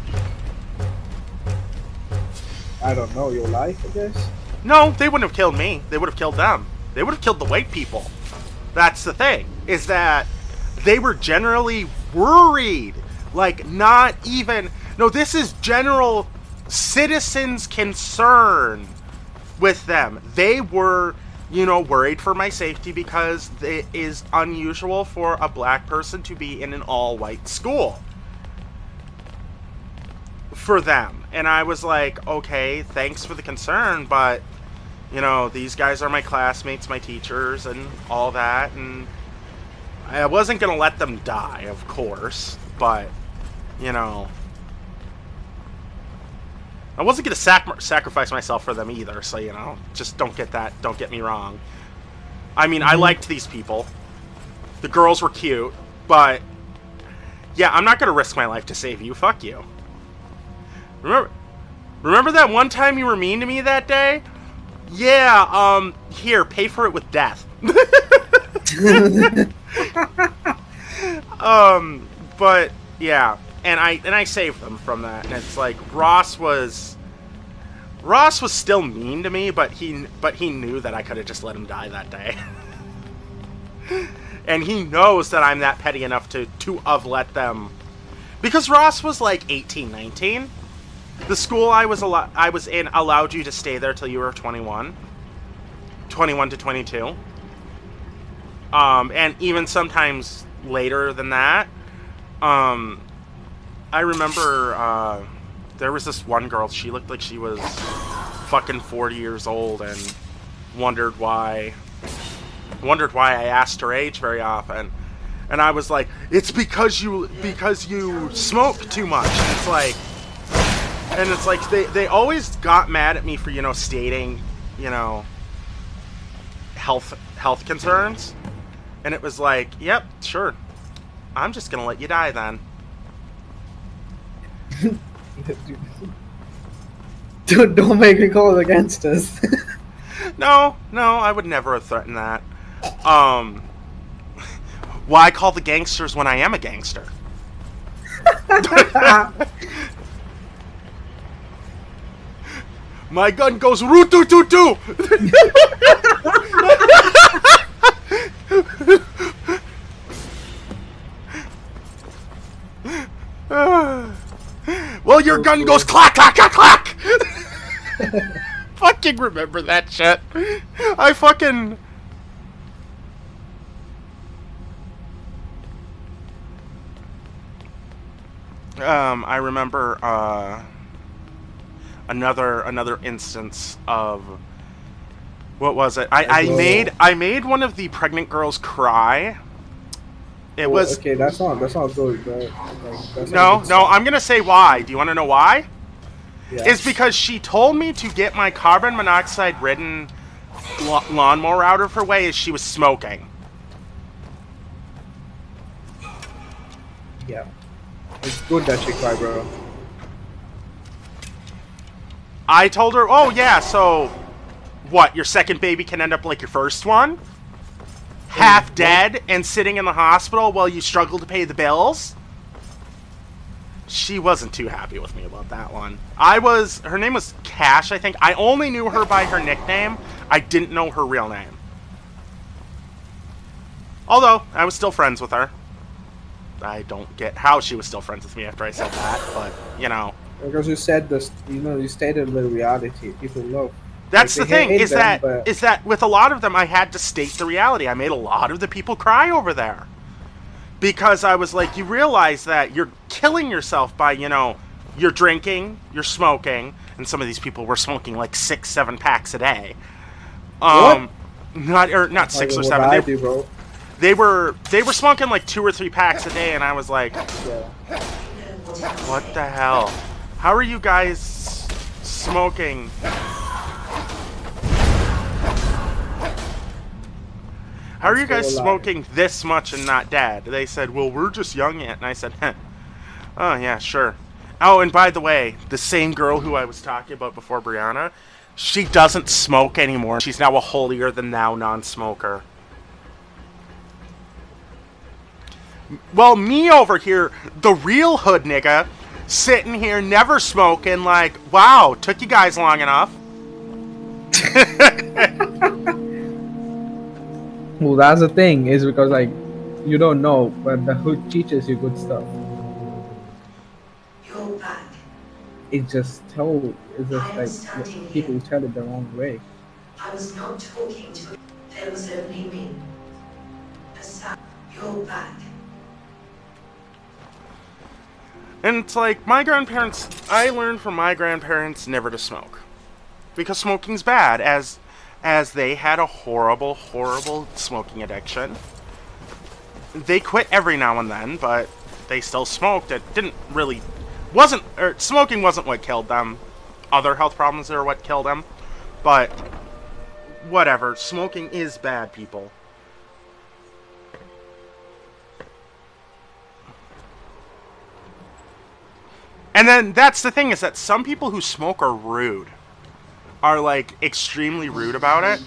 I don't know, your life, I guess? No, they wouldn't have killed me. They would have killed them. They would have killed the white people. That's the thing, is that they were generally worried. Like, not even... No, this is general citizens' concern with them. They were, you know, worried for my safety because it is unusual for a black person to be in an all-white school. For them. And I was like, okay, thanks for the concern, but, you know, these guys are my classmates, my teachers, and all that, and I wasn't going to let them die, of course, but, you know, I wasn't going to sacrifice myself for them either, so, you know, just don't get me wrong. I mean, I liked these people. The girls were cute, but, yeah, I'm not going to risk my life to save you. Fuck you. Remember that one time you were mean to me that day? Yeah, here, pay for it with death. But yeah, and I saved them from that. And it's like Ross was still mean to me, but he knew that I could have just let him die that day. And he knows that I'm that petty enough to have let them, because Ross was like 18, 19. The school I was in allowed you to stay there till you were 21 to 22. And even sometimes later than that. I remember there was this one girl, she looked like she was fucking 40 years old, and wondered why I asked her age very often. And I was like, it's because you smoke too much. And it's like they always got mad at me for, you know, stating, you know, health concerns. And it was like, yep, sure. I'm just gonna let you die then. Don't make me call against us. No, I would never have threatened that. Why call the gangsters when I am a gangster? My gun goes root-doo-doo-doo! Well, your gun goes clack, clack, clack, clack! Fucking remember that shit. I fucking... I remember, another instance of, what was it? I made one of the pregnant girls cry. It was okay. That's not good, bro. No. I'm gonna say why. Do you want to know why? is because she told me to get my carbon monoxide ridden lawnmower out of her way as she was smoking. Yeah. It's good that she cried, bro. I told her, oh yeah, so what, your second baby can end up like your first one? Half dead and sitting in the hospital while you struggle to pay the bills? She wasn't too happy with me about that one. Her name was Cash, I think. I only knew her by her nickname. I didn't know her real name. Although, I was still friends with her. I don't get how she was still friends with me after I said that, but, you know. Because you said this, you stated the reality. People love. That's the thing, is that with a lot of them, I had to state the reality. I made a lot of the people cry over there. Because I was like, you realize that you're killing yourself by, you're drinking, you're smoking, and some of these people were smoking like 6-7 packs a day. What? Not 6 or 7. They were smoking like 2 or 3 packs a day, and I was like, what the hell? How are you guys smoking? How are you guys smoking this much and not dead? They said, well, we're just young yet. And I said, oh, yeah, sure. Oh, and by the way, the same girl who I was talking about before, Brianna, she doesn't smoke anymore. She's now a holier-than-thou non-smoker. Well, me over here, the real hood nigga, sitting here never smoking, like, wow, took you guys long enough. Well, that's the thing, is because, like, you don't know, but the hood teaches you good stuff. You're back. It's just like, people tell it the wrong way. I was not talking to you. There was only me. You're back. And it's like, my grandparents, I learned from my grandparents never to smoke. Because smoking's bad, as they had a horrible, horrible smoking addiction. They quit every now and then, but they still smoked. It smoking wasn't what killed them. Other health problems are what killed them. But, whatever, smoking is bad, people. And then, that's the thing, is that some people who smoke are rude. Are, like, extremely rude about it.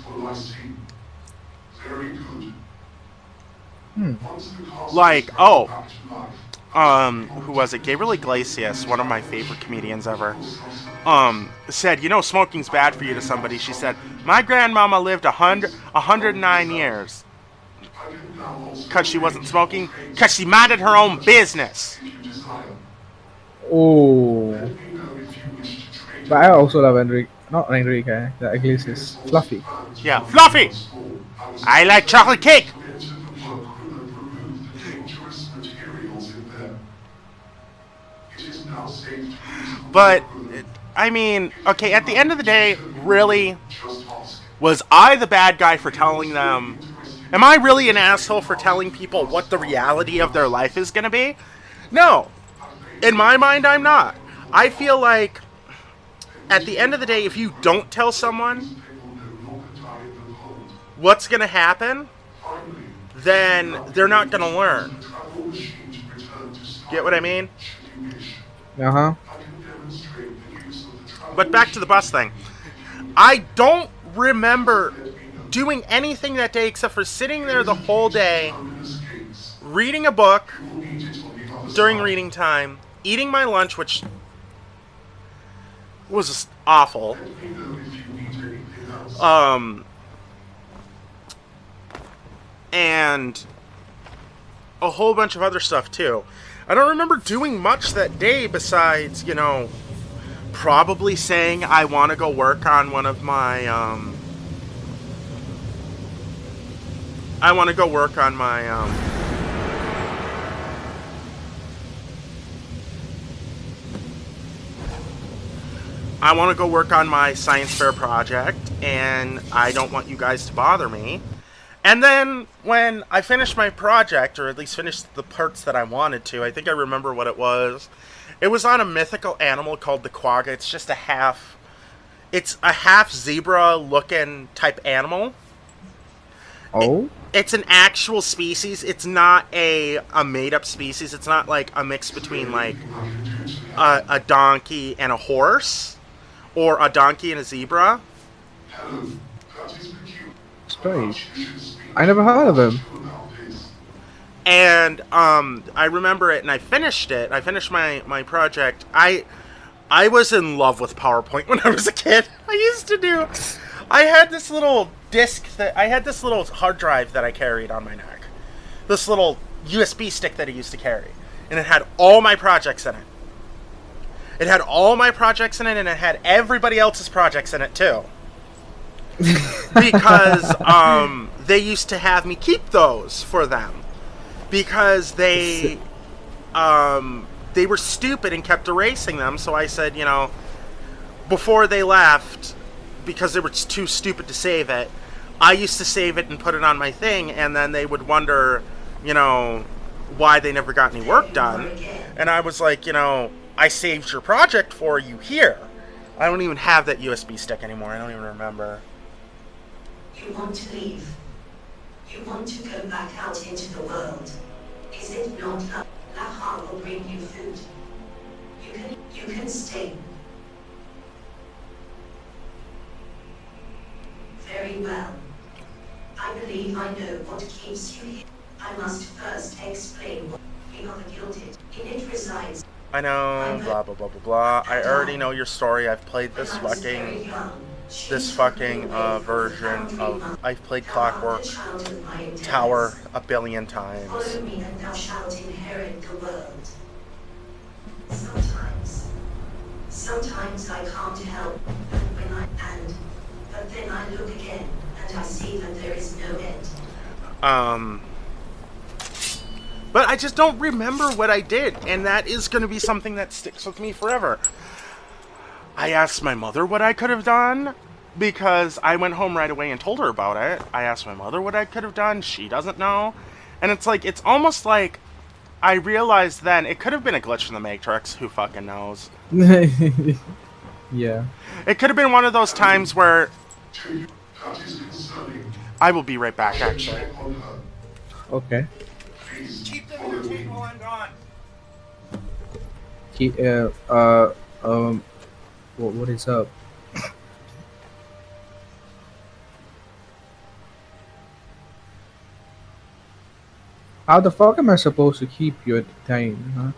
Like, who was it? Gabriel Iglesias, one of my favorite comedians ever, said, smoking's bad for you to somebody. She said, my grandmama lived 109 years. Because she wasn't smoking? Because she minded her own business. Oh. But I also love not Enrique, the Iglesias. Fluffy. Yeah, Fluffy! I like chocolate cake! But, I mean, okay, at the end of the day, really, was I the bad guy for telling them? Am I really an asshole for telling people what the reality of their life is going to be? No. In my mind, I'm not. I feel like, at the end of the day, if you don't tell someone what's going to happen, then they're not going to learn. Get what I mean? Uh-huh. But back to the bus thing. I don't remember doing anything that day except for sitting there the whole day, reading a book during reading time, eating my lunch, which was just awful. And a whole bunch of other stuff too. I don't remember doing much that day besides, probably saying I want to go work on one of my, I want to go work on my, I want to go work on my science fair project, and I don't want you guys to bother me. And then, when I finished my project, or at least finished the parts that I wanted to, I think I remember what it was, It was on a mythical animal called the quagga. It's just it's a half zebra looking type animal. Oh? It's an actual species. It's not a made up species. It's not like a mix between like a donkey and a horse, or a donkey and a zebra. Strange. I never heard of him. And I remember it, and I finished it. I finished my project. I was in love with PowerPoint when I was a kid. I had this little I had this little hard drive that I carried on my neck. This little USB stick that I used to carry. And it had all my projects in it. It had all my projects in it, and it had everybody else's projects in it too. Because they used to have me keep those for them. Because they were stupid and kept erasing them. So I said, before they left, because they were too stupid to save it, I used to save it and put it on my thing, and then they would wonder, why they never got any work done. And I was like, I saved your project for you here. I don't even have that USB stick anymore. I don't even remember. You want to leave. You want to go back out into the world. Is it not Lahar will bring you food? You can stay. Very well. I believe I know what keeps you here. I must first explain what you are guilted. In it resides. I know, blah blah blah blah blah. I already know your story. I've played this fucking version of. I've played Clockwork Tower a billion times. Follow me and thou shalt inherit the world. Sometimes I can't help, but then I look again and I see that there is no end. But I just don't remember what I did, and that is going to be something that sticks with me forever. I asked my mother what I could have done, because I went home right away and told her about it. I asked my mother what I could have done. She doesn't know. And it's almost like I realized then it could have been a glitch in the Matrix. Who fucking knows? Yeah. It could have been one of those times where... I will be right back, actually. Okay. Keep them entertained while I'm gone. What is up? How the fuck am I supposed to keep you entertained, huh?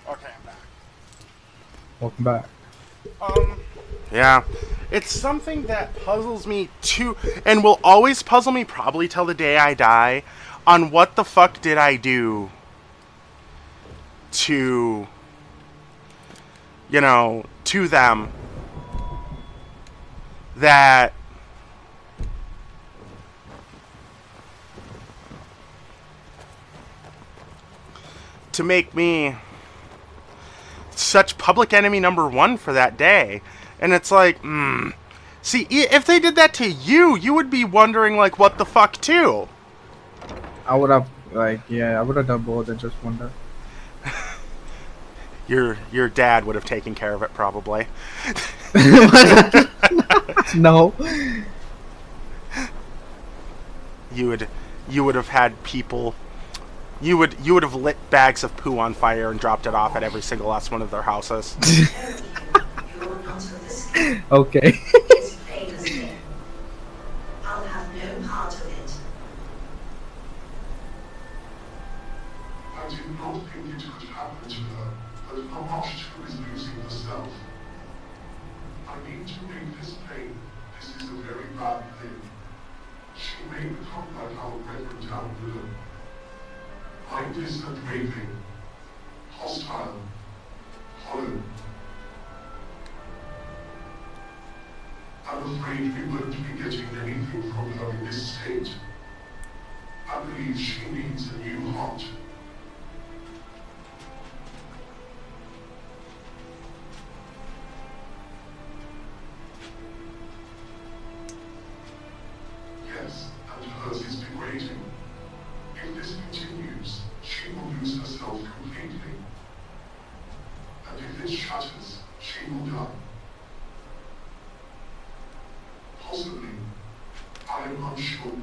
Okay, I'm back. Welcome back. Yeah. It's something that puzzles me too, and will always puzzle me probably till the day I die, on what the fuck did I do to, to them that to make me such public enemy number one for that day. And it's like, see, if they did that to you, you would be wondering, like, what the fuck, too? I would have, like, yeah, I would have done more than just wonder. Your dad would have taken care of it, probably. No. You would have had people. You would have lit bags of poo on fire and dropped it off at every single last one of their houses. Okay. It's plain as day. I'll have no part of it. I did not think it could happen to her, but how much too is losing herself. I need to make this plain. This is a very bad thing. She may become like our reverend down below. Mindless and raving. Hostile. Hollow. I'm afraid we won't be getting anything from her in this state. I believe she needs a new heart. Yes, and hers is degrading. If this continues, she will lose herself completely. And if it shatters, she will die. Possibly. I am unsure.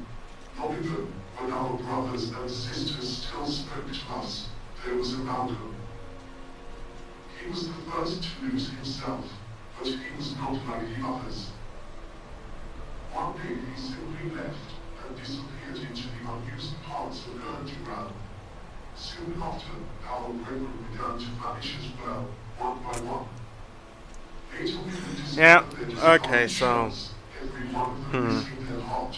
Long ago, when our brothers and sisters still spoke to us, there was a Malcolm. He was the first to lose himself, but he was not like the others. One day he simply left and disappeared into the unused parts of Erduran. Soon after, our brethren began to vanish as well, one by one. Later we would discover Yeah, their okay, defiant so... shells, every one of them missing their heart.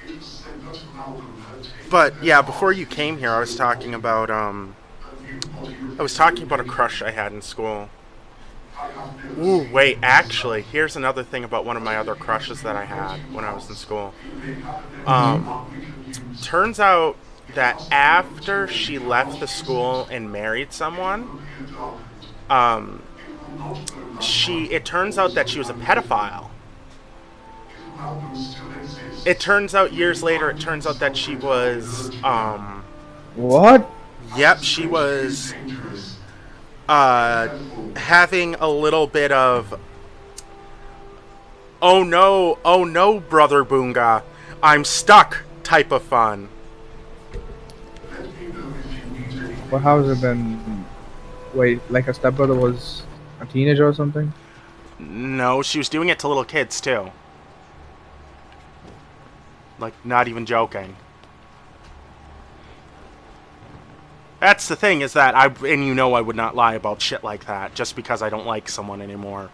It was said that Malcolm had taken But, their yeah, heart before you came here, I was talking about, a new body of I was talking about a crush I had in school. I have never Ooh, seen wait, him actually, here's another thing about one of my other crushes that I had when I was in school. Turns out that after she left the school and married someone, it turns out that she was a pedophile. It turns out years later, it turns out that she was, What? yep, she was, having a little bit of, oh no, brother Boonga, I'm stuck type of fun. Well, how has it been? Wait, like her stepbrother was a teenager or something? No, she was doing it to little kids too. Like, not even joking. That's the thing, is that and you know I would not lie about shit like that just because I don't like someone anymore.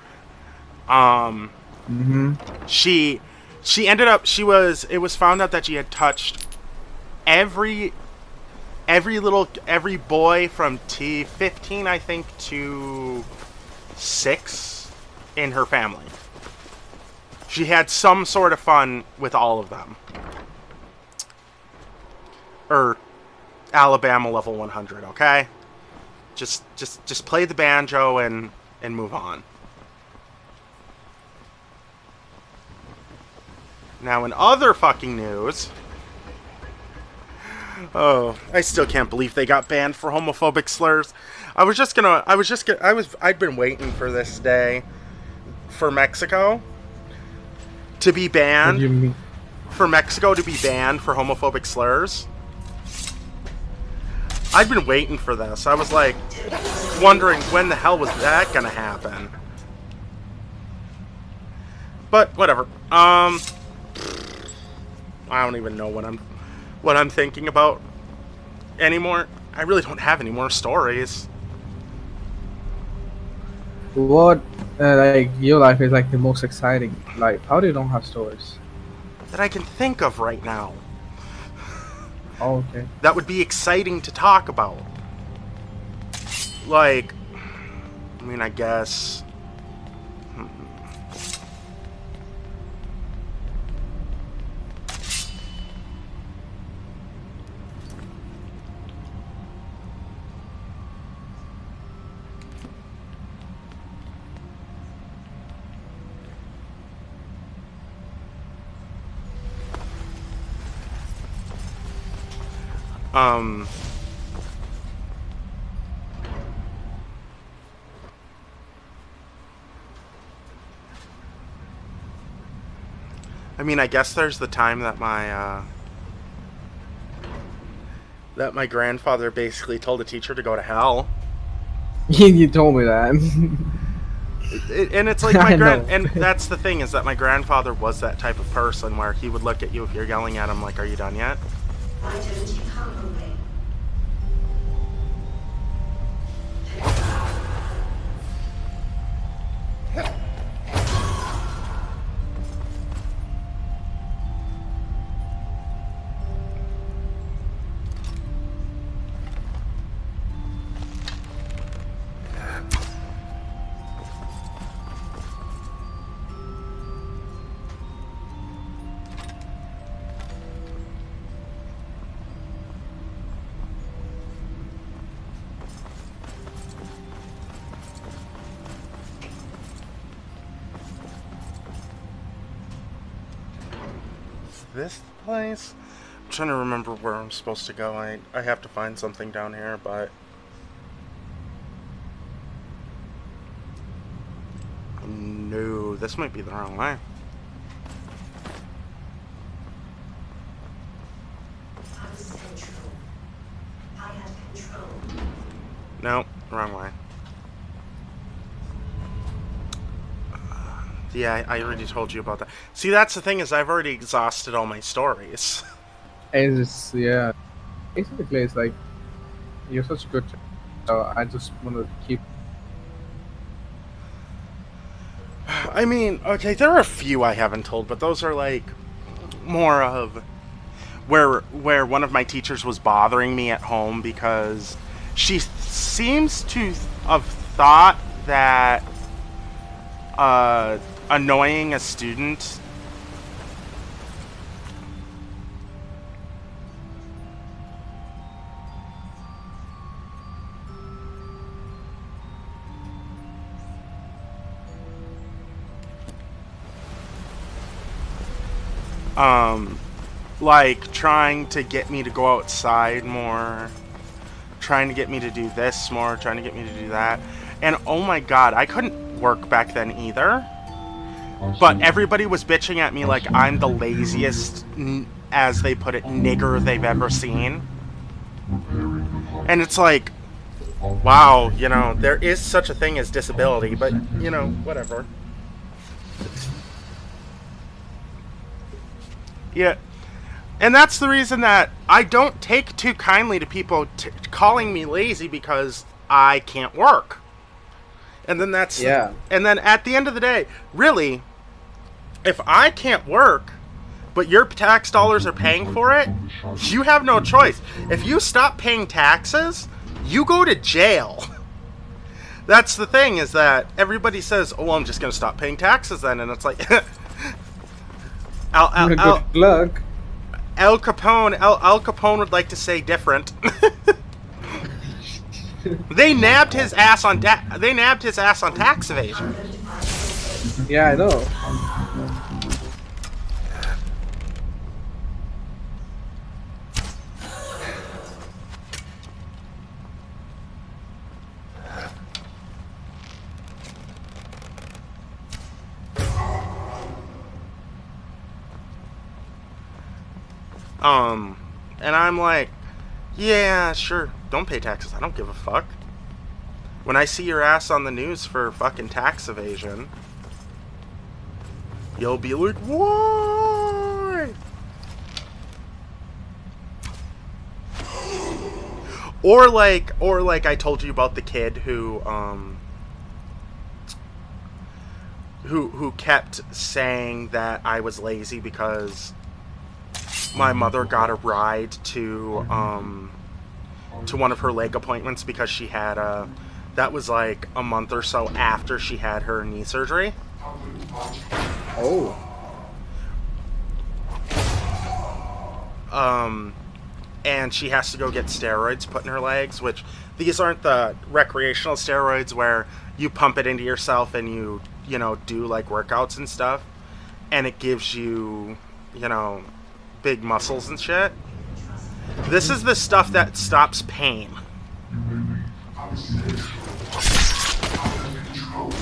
She ended up, it was found out that she had touched every boy from T15, I think, to 6 in her family. She had some sort of fun with all of them. Alabama level 100, okay? Just play the banjo and move on. Now in other fucking news, oh, I still can't believe they got banned for homophobic slurs. I'd been waiting for this day for Mexico to be banned. What do you mean? For Mexico to be banned for homophobic slurs. I'd been waiting for this. I was like wondering when the hell was that gonna happen. But whatever. I don't even know what I'm thinking about anymore. I really don't have any more stories. What, like, your life is like the most exciting life? How do you don't have stories? That I can think of right now. Oh, okay. That would be exciting to talk about. Like, I mean, I guess. Um, I mean, I guess there's the time that my grandfather basically told a teacher to go to hell. You told me that. And it's like and that's the thing, is that my grandfather was that type of person where he would look at you if you're yelling at him like, "Are you done yet?" Why don't you come away? This place? I'm trying to remember where I'm supposed to go. I have to find something down here, but no, this might be the wrong way. I was central. I had control. No, wrong way. Yeah, I already told you about that. See, that's the thing, is I've already exhausted all my stories. It's just, yeah. Basically, it's like, you're such a good. So I just want to keep. I mean, okay, there are a few I haven't told, but those are like more of where one of my teachers was bothering me at home because she seems to have thought that annoying a student like trying to get me to go outside more, trying to get me to do this more, trying to get me to do that. And oh my god, I couldn't work back then either. But everybody was bitching at me like I'm the laziest, as they put it, nigger they've ever seen. And it's like, wow, you know, there is such a thing as disability, but, you know, whatever. Yeah. And that's the reason that I don't take too kindly to people calling me lazy because I can't work. And then that's... Yeah. And then at the end of the day, really, if I can't work, but your tax dollars are paying for it, you have no choice. If you stop paying taxes, you go to jail. That's the thing, is that everybody says, oh, I'm just going to stop paying taxes then. And it's like... Good luck. Al Capone would like to say different. They nabbed his ass on tax evasion. Yeah, I know. And I'm like, yeah, sure, don't pay taxes. I don't give a fuck. When I see your ass on the news for fucking tax evasion, you'll be like, why? Or like I told you about the kid who kept saying that I was lazy because my mother got a ride to one of her leg appointments because she had that was like a month or so after she had her knee surgery. Oh. And she has to go get steroids put in her legs, which these aren't the recreational steroids where you pump it into yourself and you know, do like workouts and stuff, and it gives you, you know, big muscles and shit. This is the stuff that stops pain. You may leave. I'm safe. I'm in control.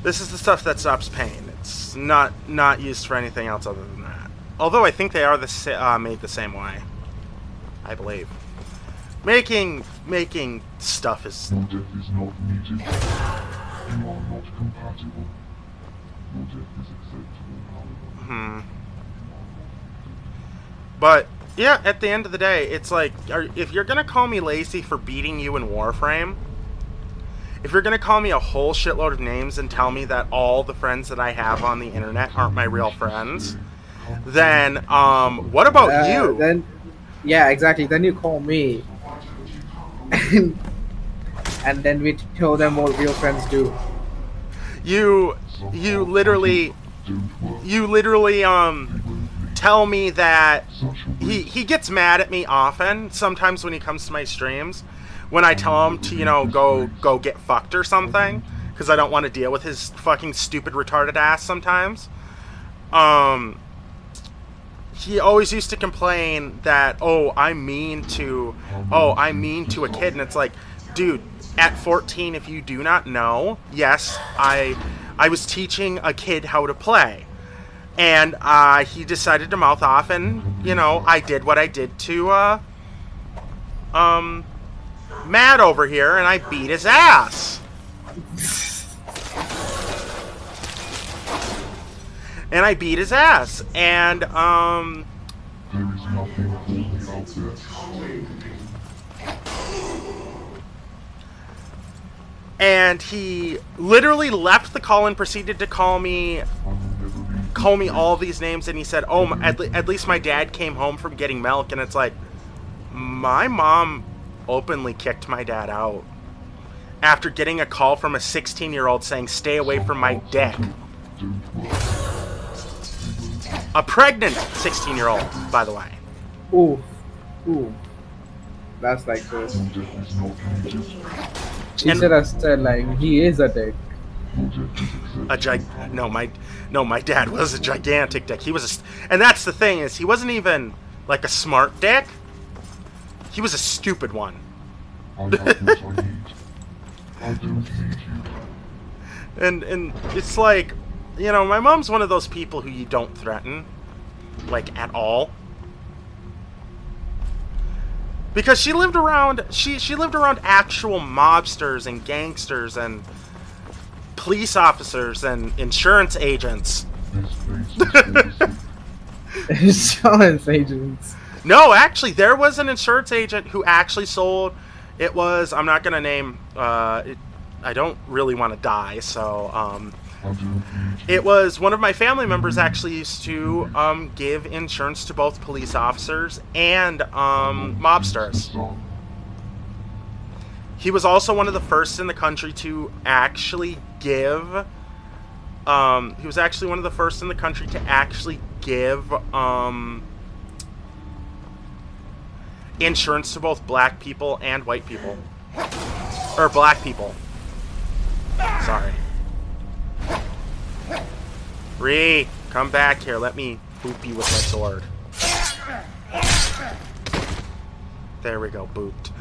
This is the stuff that stops pain. It's not used for anything else other than that. Although I think they are made the same way. I believe. Making stuff is... Your death is not needed. You are not compatible. Your death is acceptable, however. But, yeah, at the end of the day, it's like, if you're gonna call me lazy for beating you in Warframe, if you're gonna call me a whole shitload of names and tell me that all the friends that I have on the internet aren't my real friends, then, what about you? Then, yeah, exactly. Then you call me. And then we tell them what real friends do. You literally tell me that he gets mad at me often, sometimes when he comes to my streams, when I tell him to, go get fucked or something, because I don't want to deal with his fucking stupid retarded ass sometimes. He always used to complain that, I'm mean to a kid, and it's like, dude, at 14, if you do not know, yes, I was teaching a kid how to play. And he decided to mouth off, and, I did what I did to, Matt over here, and I beat his ass. And, There is nothing holy out there. and he literally left the call and proceeded to call me all these names, and he said, at least my dad came home from getting milk, and it's like, my mom openly kicked my dad out after getting a call from a 16-year-old saying, stay away from my dick. A pregnant 16-year-old, by the way. Ooh. That's like this. She should have said, like, he is a dick. No, my dad was a gigantic dick. He was and that's the thing, is he wasn't even like a smart dick. He was a stupid one. And it's like, my mom's one of those people who you don't threaten, like, at all. Because she lived around actual mobsters and gangsters and police officers and insurance agents. Insurance agents. No, actually, there was an insurance agent who actually sold. It was, I'm not gonna name. I don't really want to die, so it was one of my family members actually used to give insurance to both police officers and mobsters. He was also one of the first in the country to actually give. He was actually one of the first in the country to actually give insurance to both black people and white people, or black people. Sorry. Ree, come back here. Let me boop you with my sword. There we go, booped.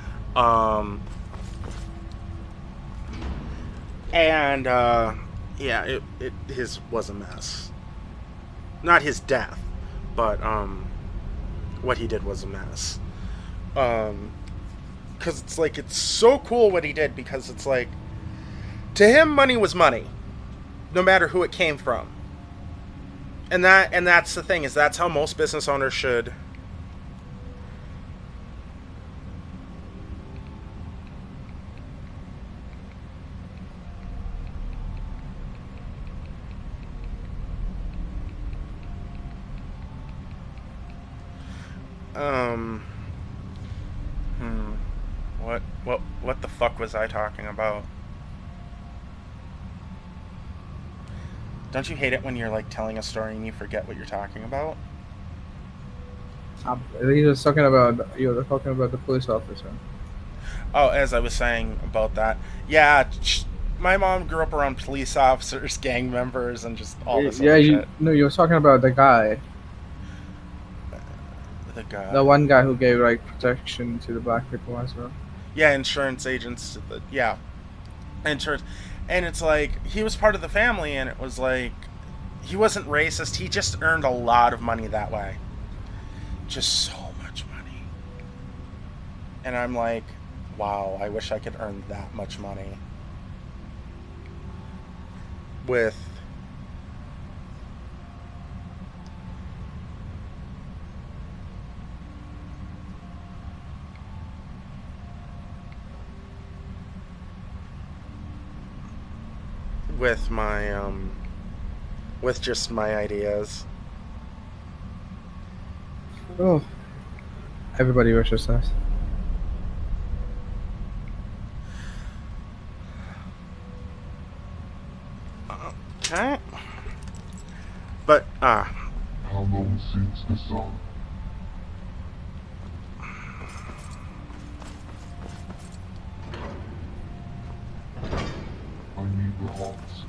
Yeah, his was a mess. Not his death, but what he did was a mess. Because it's like, it's so cool what he did, because it's like, to him, money was money, no matter who it came from. And that's the thing, is that's how most business owners should. What the fuck was I talking about? Don't you hate it when you're like telling a story and you forget what you're talking about? You were talking about the police officer. Oh, as I was saying about that, yeah, my mom grew up around police officers, gang members, and just all this other shit. No, you were talking about the guy. The one guy who gave like protection to the black people as well. Yeah, insurance agents. Yeah, insurance, and it's like he was part of the family, and it was like he wasn't racist. He just earned a lot of money that way, just so much money. And I'm like, wow, I wish I could earn that much money with. With my with just my ideas. Oh, everybody wishes us. Okay, but How long since the sun? I need the hearts.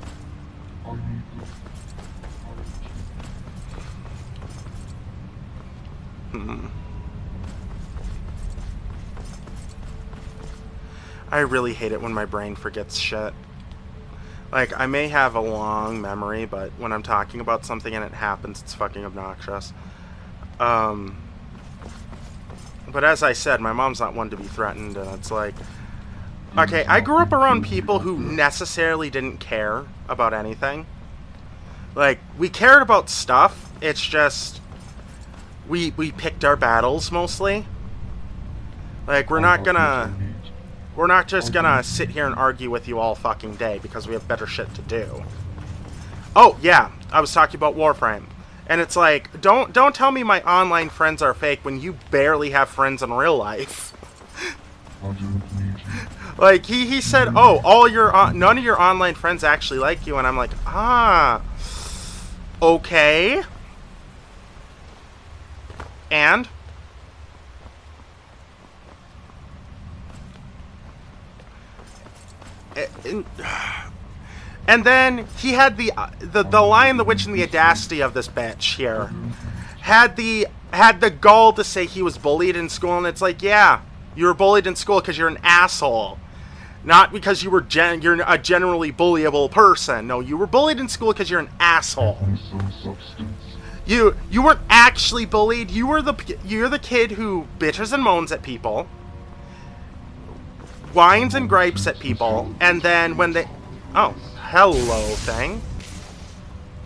I need the... I really hate it when my brain forgets shit. Like, I may have a long memory, but when I'm talking about something and it happens, it's fucking obnoxious. But as I said, my mom's not one to be threatened, and it's like... Okay, I grew up around people who necessarily didn't care about anything. Like, we cared about stuff, it's just... We picked our battles, mostly. Like, we're not just gonna sit here and argue with you all fucking day because we have better shit to do. Oh, yeah, I was talking about Warframe. And it's like, don't tell me my online friends are fake when you barely have friends in real life. Like, he said, oh, none of your online friends actually like you, and I'm like, okay. And? And then he had the Lion, the Witch, and the audacity of this bitch here. Had the gall to say he was bullied in school, and it's like, yeah, you were bullied in school because you're an asshole. Not because you're a generally bullyable person. No, you were bullied in school because you're an asshole. You weren't actually bullied. You're the kid who bitches and moans at people, whines and gripes at people, and then when they... Oh, hello, thing.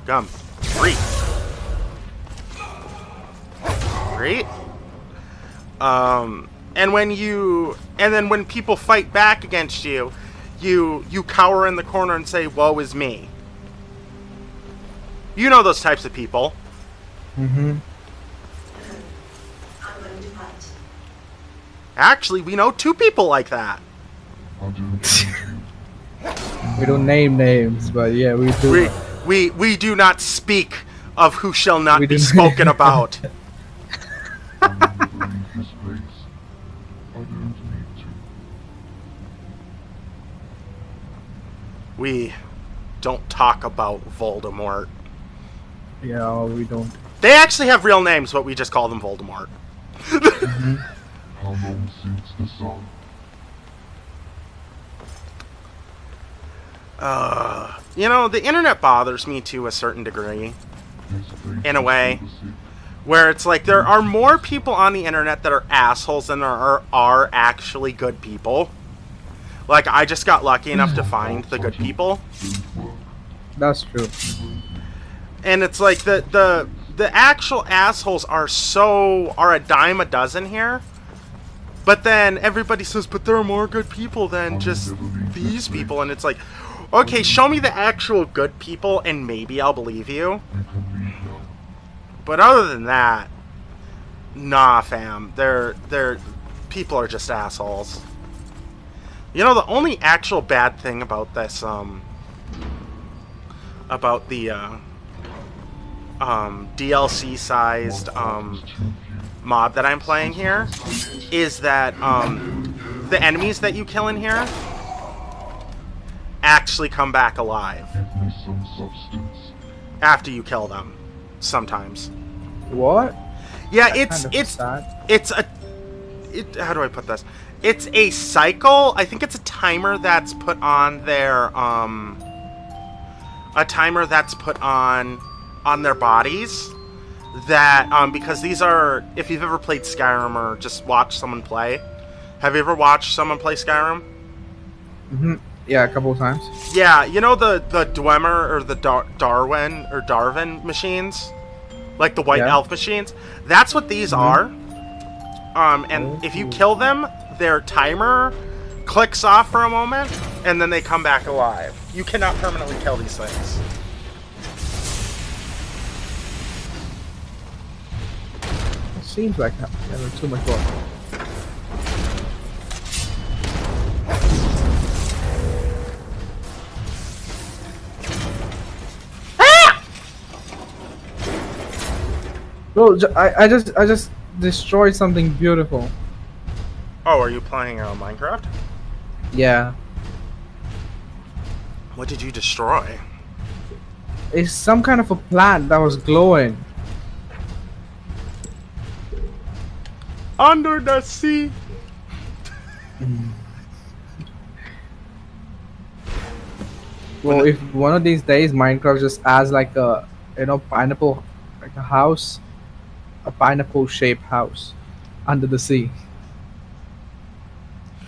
Come. Great. And then when people fight back against you, you cower in the corner and say, woe is me. You know those types of people. Mm-hmm. I'm going to fight. Actually, we know two people like that. We don't name names, but yeah, we do. We do not speak of who shall not We be do- spoken about. We don't talk about Voldemort. Yeah, we don't. They actually have real names, but we just call them Voldemort. Mm-hmm. How long since the sun? The internet bothers me to a certain degree. In a way. Where it's like, there are more people on the internet that are assholes than there are actually good people. Like, I just got lucky enough to find the good people. That's true. And it's like, the actual assholes are a dime a dozen here. But then everybody says, but there are more good people than just these people. And it's like, okay, show me the actual good people and maybe I'll believe you. But other than that, nah, fam. People are just assholes. You know, the only actual bad thing about this, about the, DLC-sized, mob that I'm playing here, is that, the enemies that you kill in here actually come back alive after you kill them, sometimes. What? Yeah, Kind of sad. how do I put this? It's a cycle. I think it's a timer that's put on their their bodies. That because these are, if you've ever played Skyrim or just watched someone play, have you ever watched someone play Skyrim? Yeah, a couple of times. Yeah, you know the Dwemer or the Darwin machines, like the white elf machines. That's what these are. And if you kill them, their timer clicks off for a moment, and then they come back alive. You cannot permanently kill these things. It seems like having too much work. Bro, I just destroyed something beautiful. Oh, are you playing Minecraft? Yeah. What did you destroy? It's some kind of a plant that was glowing. Under the sea. Well, if one of these days Minecraft just adds like a, pineapple, like a house, a pineapple-shaped house under the sea,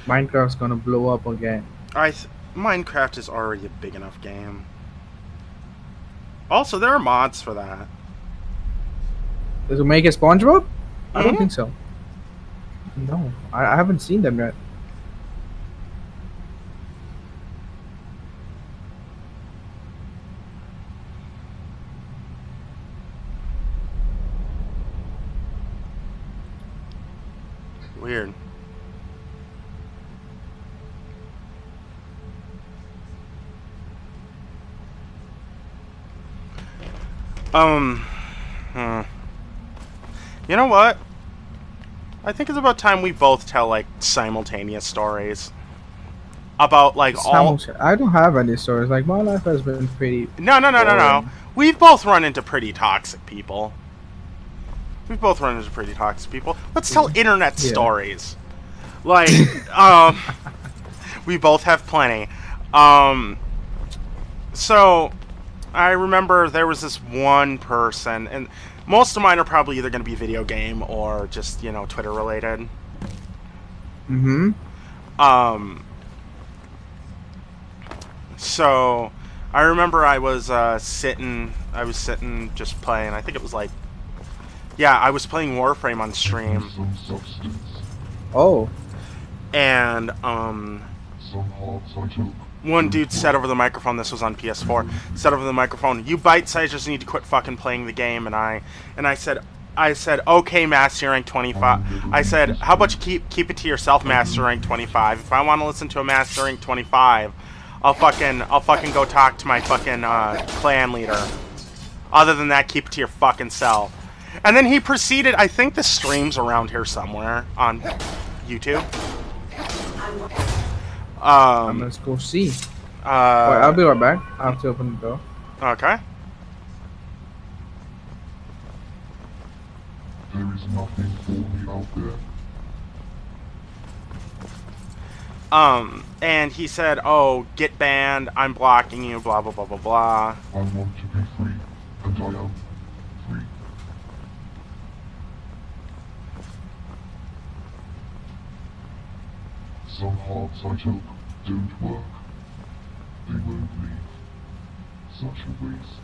Minecraft's gonna blow up again. Minecraft is already a big enough game. Also, there are mods for that. Does it make it SpongeBob? I don't Mhm. think so. No, I haven't seen them yet. Weird. You know what? I think it's about time we both tell like simultaneous stories about like all. I don't have any stories. Like my life has been pretty. No. boring. We've both run into pretty toxic people. Let's tell internet stories. Like, we both have plenty. So, I remember there was this one person, and most of mine are probably either going to be video game or just, Twitter related. So, I remember I was sitting just playing. I think it was like, yeah, I was playing Warframe on stream. Oh. And one dude said over the microphone, this was on PS4, said over the microphone, "You bite-sizers need to quit fucking playing the game." And I said, "Okay, Master Rank 25." I said, "How about you keep it to yourself, Master Rank 25? If I want to listen to a Master Rank 25, I'll fucking go talk to my fucking clan leader. Other than that, keep it to your fucking self." And then he proceeded. I think the stream's around here somewhere on YouTube. Let's go see. Wait, I'll be right back. I have to open the door. Okay. There is nothing for me out there. And he said, "Oh, get banned. I'm blocking you. Blah blah blah blah blah." I want to be free, and I am free. Some hearts I took don't work. They won't leave. Such a waste.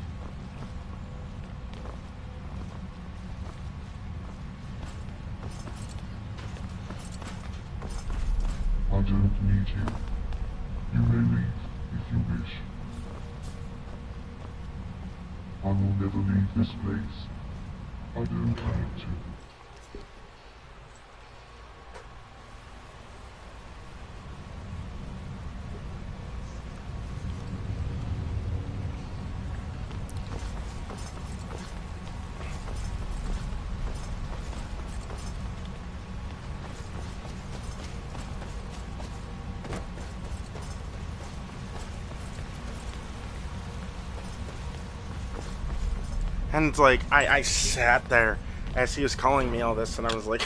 I don't need you. You may leave if you wish. I will never leave this place. I don't need to. And it's like, I sat there as he was calling me all this, and I was like,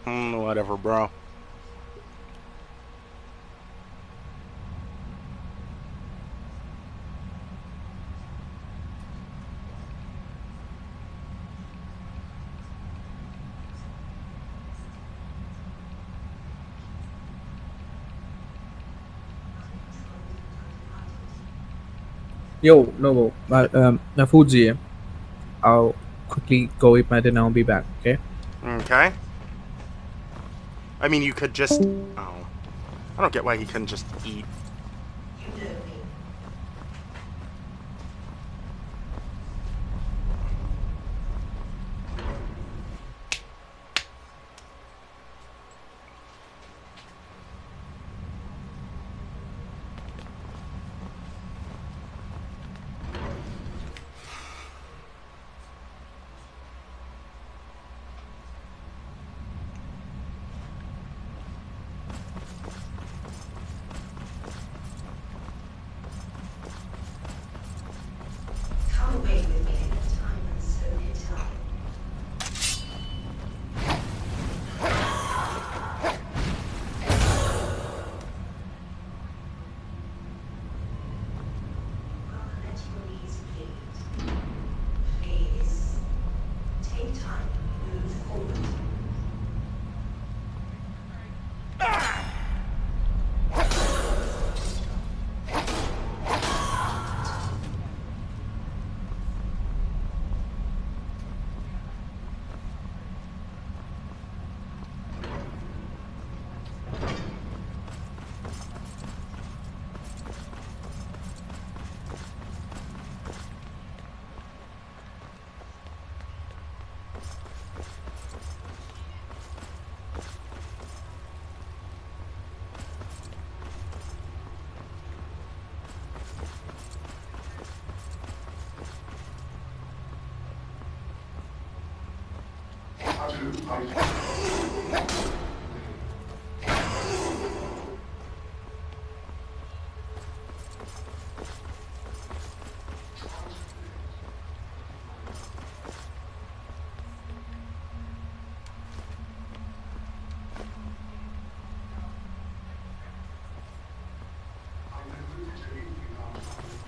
whatever, bro. Yo, Novo, Fuji, I'll quickly go eat my dinner. I'll be back. Okay. Okay. I mean, you could just. Oh, I don't get why he couldn't just eat. You know me. Come away with me anytime, and so did I. Rather let your knees bleed. Please. Take time. Move forward. I do. I never did anything out of it.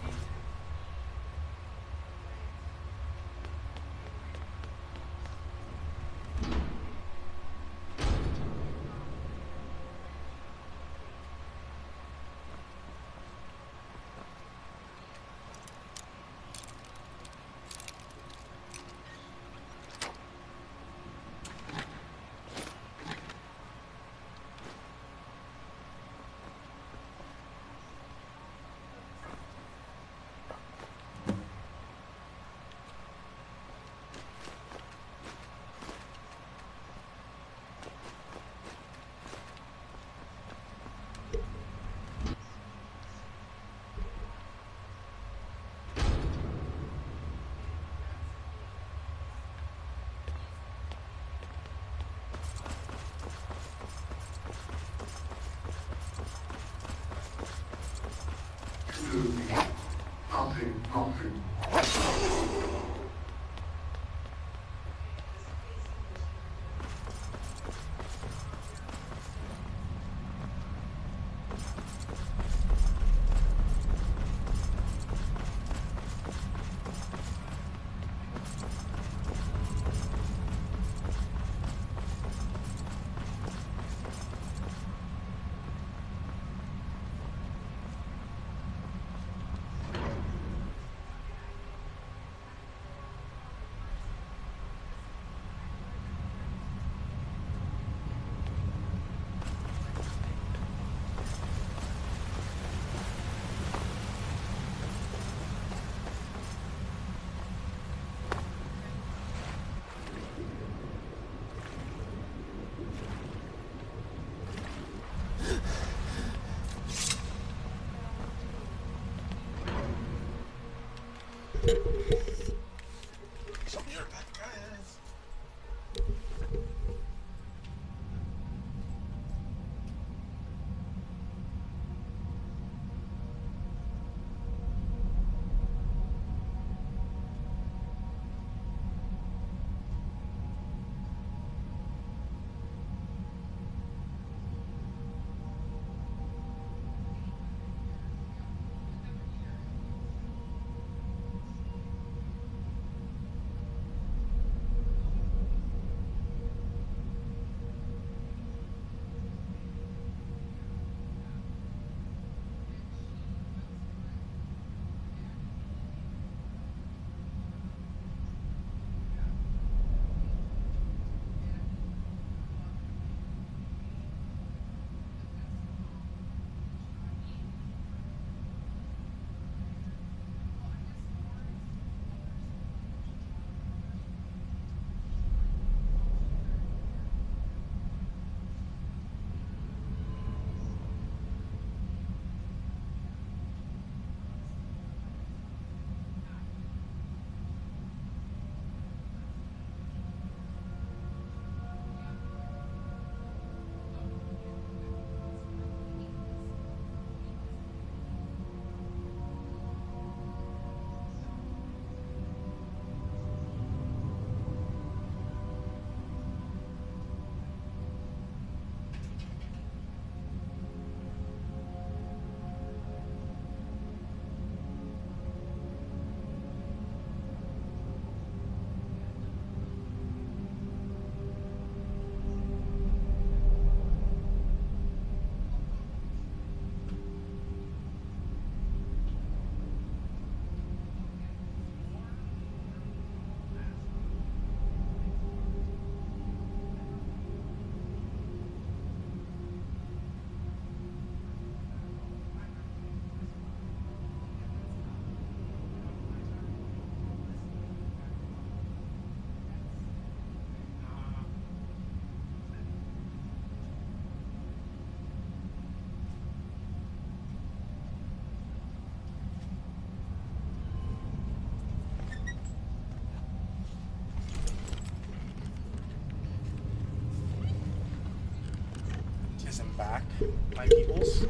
Nothing, nothing. back, my peoples.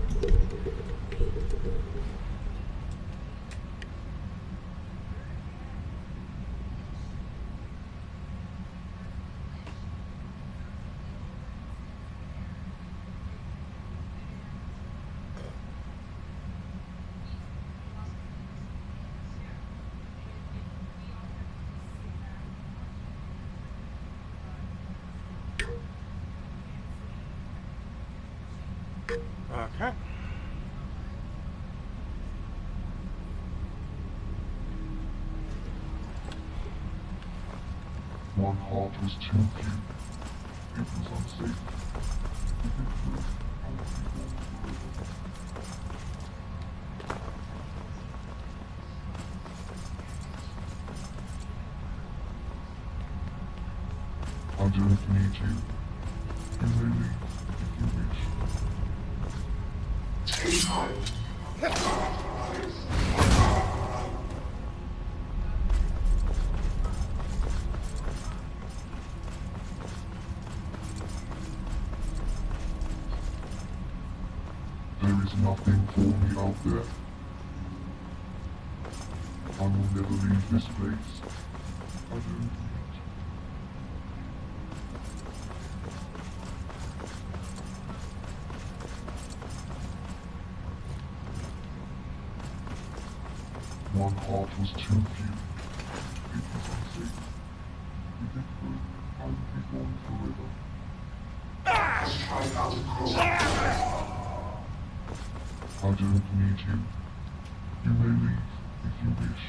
Okay. One heart was too few. It was unsafe. If it could, I would be gone forever. I don't need you. You may leave if you wish. Take time. There is nothing for me out there. I will never leave this place. I don't need you. One heart was too few. It was unsafe. If it could, I would be gone forever. Let's try out a cross. I don't need you. You may leave if you wish.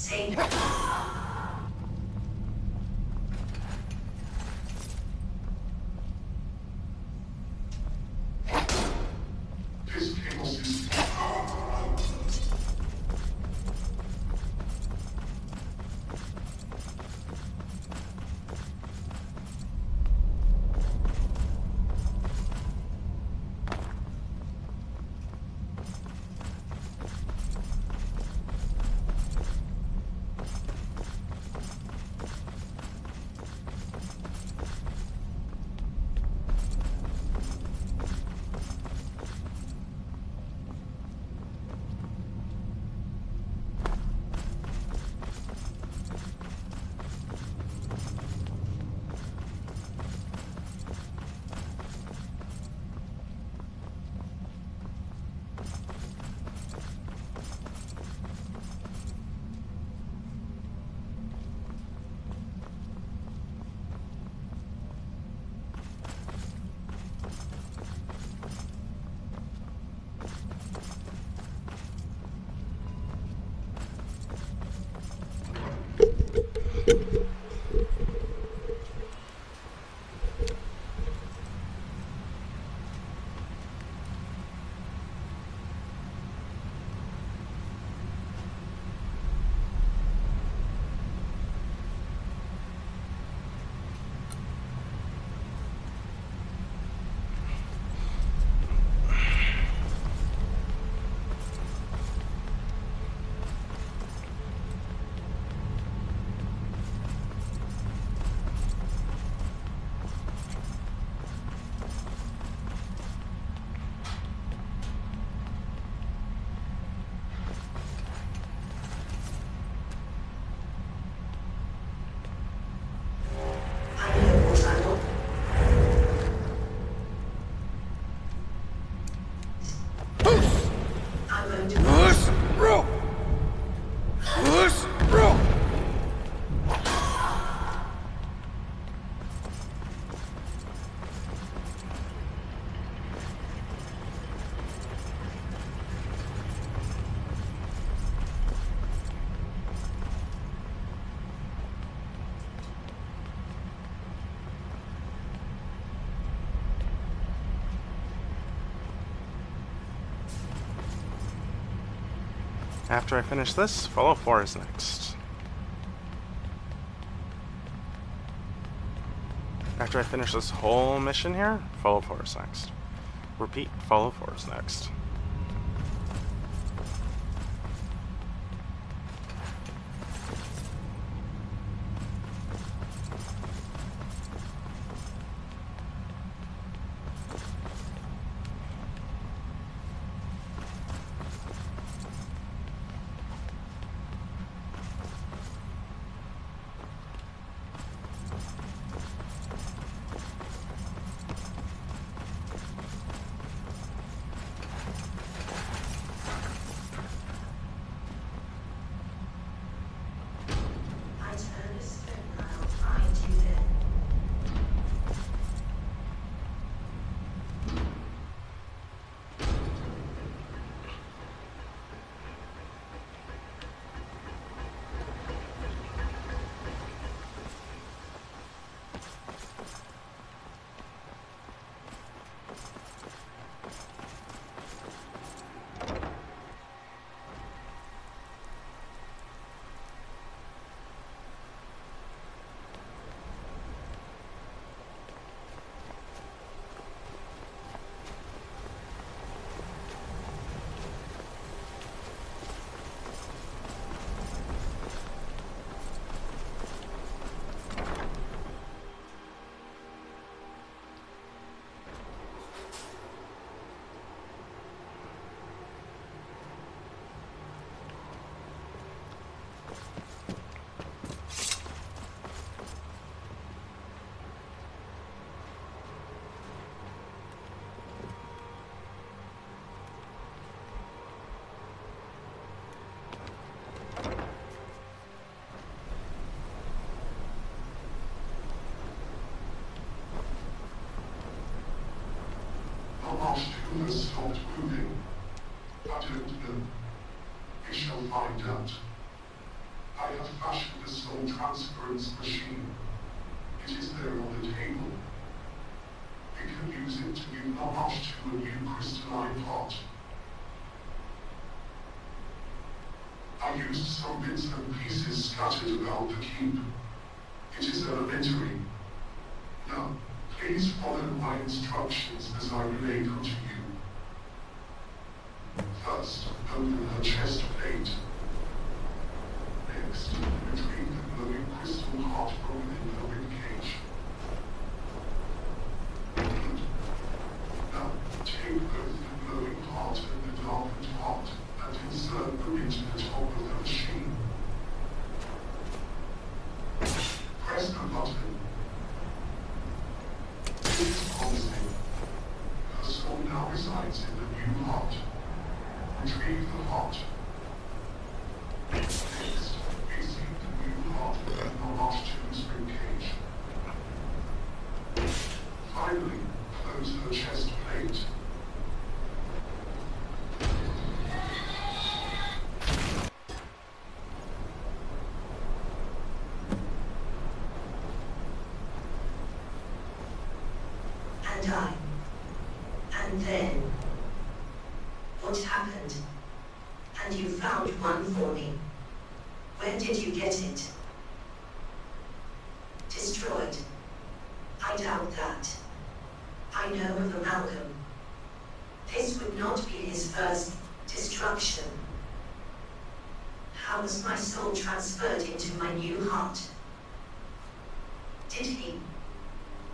Say This chaos is After I finish this, follow 4 is next. After I finish this whole mission here, follow 4 is next. Repeat, follow 4 is next. who has stopped moving. I don't know. We shall find out. I have fashioned a soul transference machine. It is there on the table. You can use it to give homage to a new crystalline heart. I used some bits and pieces scattered about the keep. It is elementary. Now, please follow my instructions as I relay them to you. First, open her chest plate. Next, retrieve the glowing crystal heart from within her ribcage. Good. Now, take both the glowing heart and the darkened heart and insert them into the top of the machine. Press the button. It is promising. Her soul now resides in the new heart. Retrieve the heart. Next, receive the new heart and homage to its ribcage. Finally, close her chest plate. And then, what happened? And you found one for me. Where did you get it? Destroyed. I doubt that. I know of a Malcolm. This would not be his first destruction. How was my soul transferred into my new heart? Did he?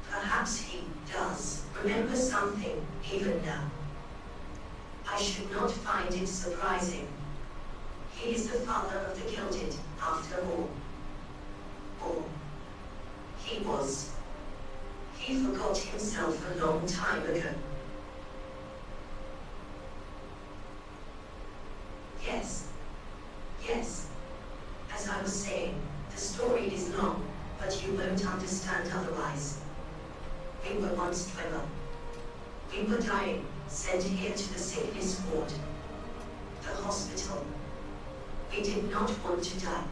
Perhaps he does remember something, even now. I should not find it surprising. He is the father of the gilded, after all. Or he was. He forgot himself a long time ago. Yes. As I was saying, the story is long, but you won't understand otherwise. We were once Dwemer. We were dying, sent here to the sickness ward. The hospital. We did not want to die.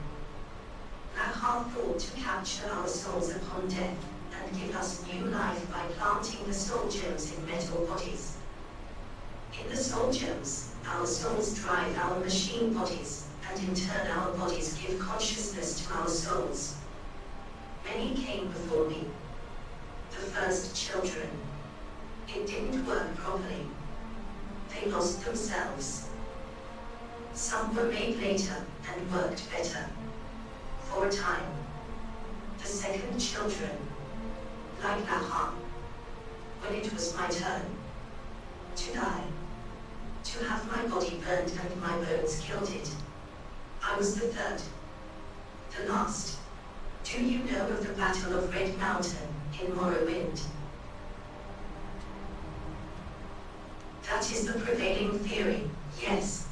Lahar thought to capture our souls upon death, and give us new life by planting the soul gems in metal bodies. In the soul gems, our souls drive our machine bodies, and in turn our bodies give consciousness to our souls. Many came before me. The first children. It didn't work properly. They lost themselves. Some were made later and worked better. For a time. The second children. Like Lahar. When it was my turn. To die. To have my body burned and my bones gilded. I was the third. The last. Do you know of the Battle of Red Mountain in Morrowind? That is the prevailing theory, yes.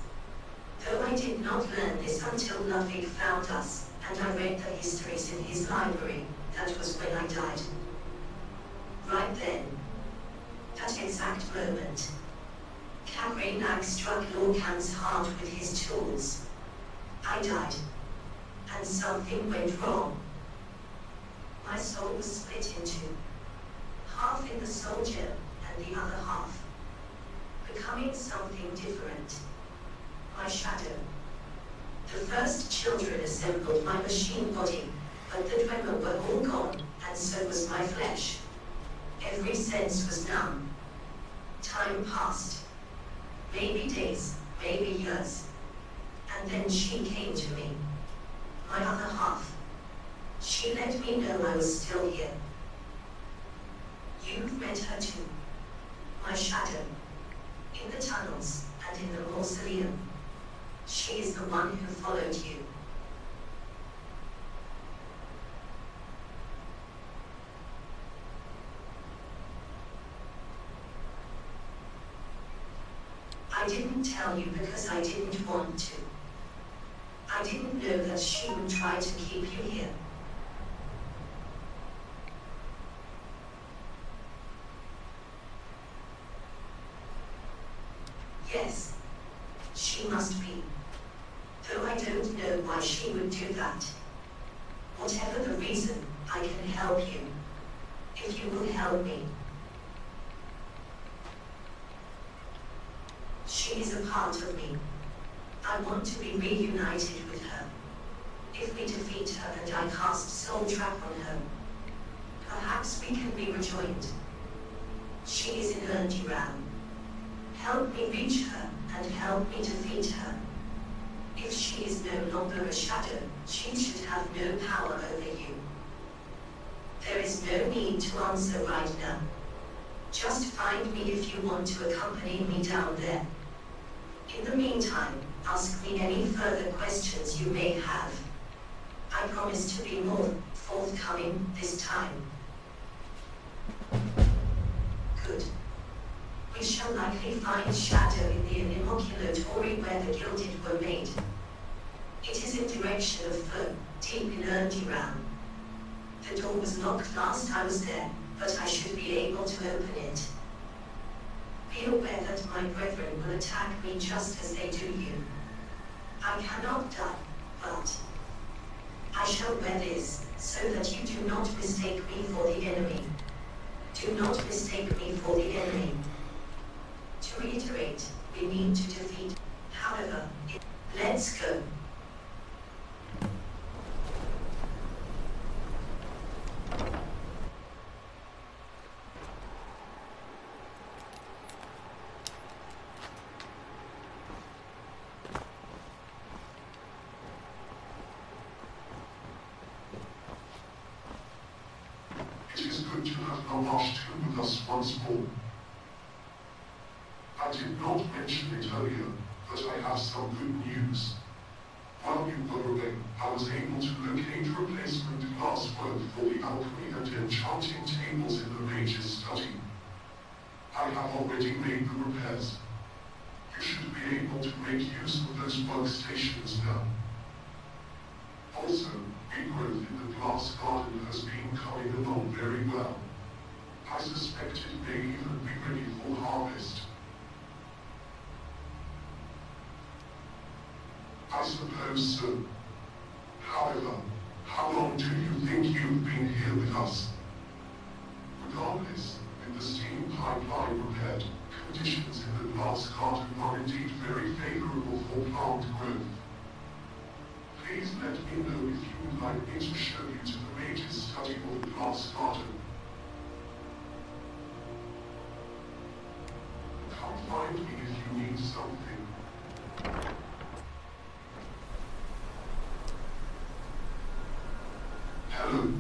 Though I did not learn this until Ludwig found us, and I read the histories in his library, that was when I died. Right then. That exact moment. Cabreenag struck Lorcan's heart with his tools. I died. And something went wrong. My soul was split in two. Half in the soul gem and the other half. Becoming something different. My shadow. The first children assembled my machine body, but the Dwemer were all gone, and so was my flesh. Every sense was numb. Time passed. Maybe days, maybe years. And then she came to me. My other half. She let me know I was still here. You've met her too. My shadow. In the tunnels, and in the mausoleum. She is the one who followed you. I didn't tell you because I didn't want to. I didn't know that she would try to keep you here. Yes, she must be. Though I I don't know why she would do that. Whatever the reason, I can help you. If you will help me. She is a part of me. I want to be reunited with her. If we defeat her and I cast Soul Trap on her, perhaps we can be rejoined. She is in Erndiram. Help me reach her, and help me defeat her. If she is no longer a shadow, she should have no power over you. There is no need to answer right now. Just find me if you want to accompany me down there. In the meantime, ask me any further questions you may have. I promise to be more forthcoming this time. Good. We shall likely find Shadow in the inoculatory where the Gilded were made. It is in direction of Foe, deep in Erndiram. The door was locked last I was there, but I should be able to open it. Be aware that my brethren will attack me just as they do you. I cannot die, but I shall wear this, so that you do not mistake me for the enemy. Do not mistake me for the enemy. To reiterate, we need to defeat. However, let's go. It is good to have Navash too with us once more. I did not mention it earlier, but I have some good news. While you were away, I was able to locate replacement glasswork for the alchemy and enchanting tables in the mage's study. I have already made the repairs. You should be able to make use of those workstations now. Also, regrowth in the glass garden has been coming along very well. I suspect it may even be ready for harvest. I suppose so. However, how long do you think you've been here with us? Regardless, with the steam pipeline repaired, conditions in the glass garden are indeed very favorable for plant growth. Please let me know if you would like me to show you to the mage's study of the glass garden. Come find me if you need something. Hello.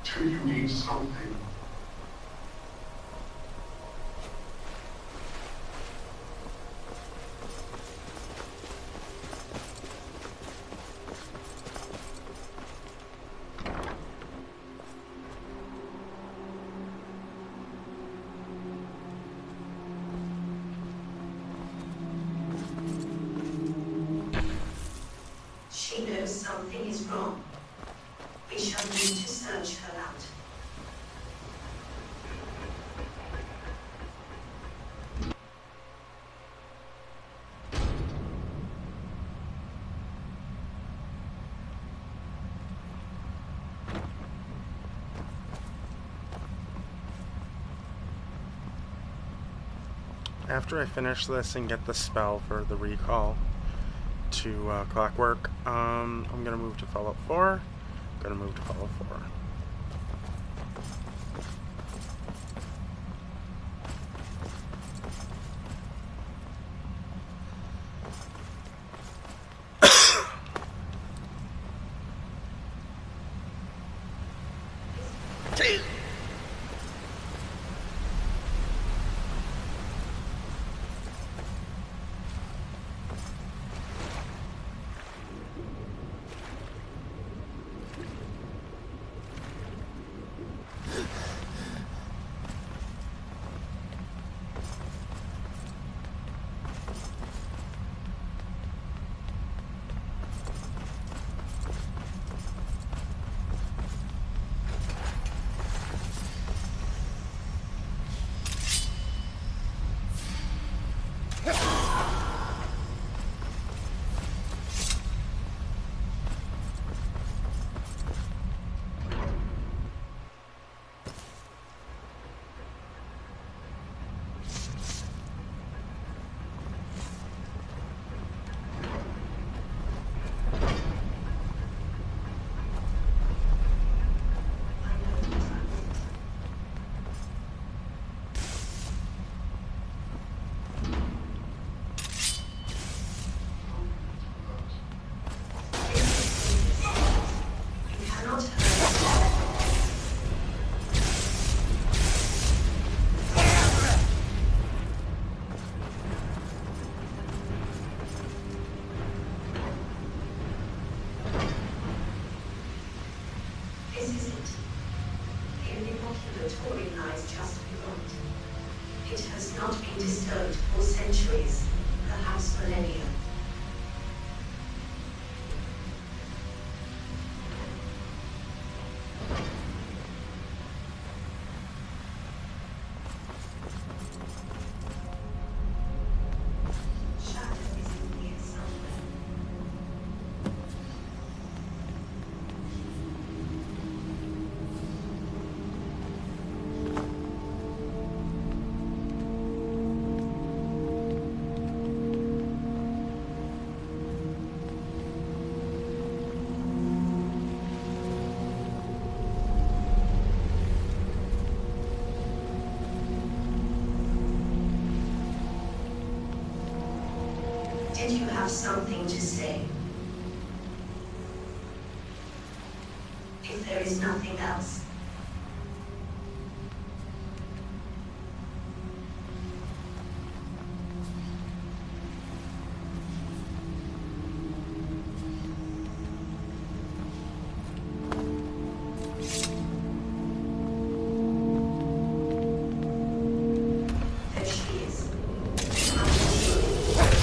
Do you need something? She knows something is wrong. We shall need to search her out. After I finish this and get the spell for the recall to Clockwork, I'm gonna move to Fallout 4. Gonna move to Fallout 4. laboratory lies just beyond. It has not been disturbed for centuries, perhaps millennia. Shadow is in here somewhere. Did you have something to say? If there is nothing else, there she is. I'm sure you will alone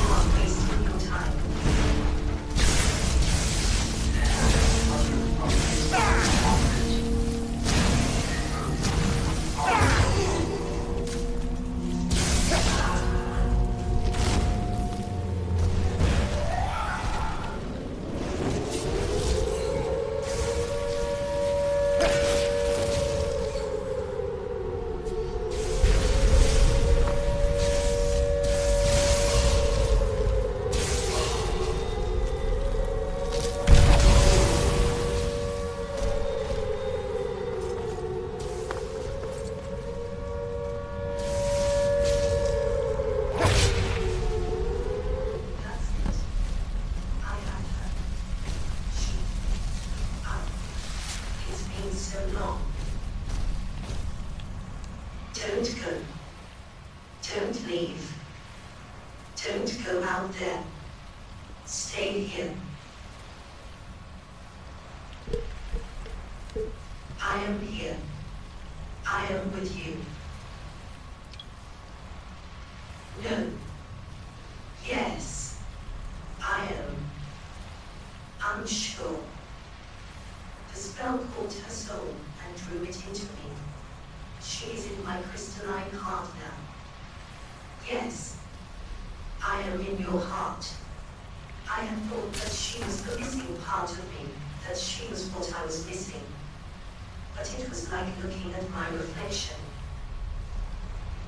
not wasting your time. That's it. I have her. She. It's been so long. Don't go. Don't leave. Don't go out there. Stay here. I am here. I am with you. No. Yes. I am unsure. The spell caught her soul and drew it into me. She is in my crystalline heart now. Yes. I am in your heart. I had thought that she was the missing part of me, that she was what I was missing. But it was like looking at my reflection.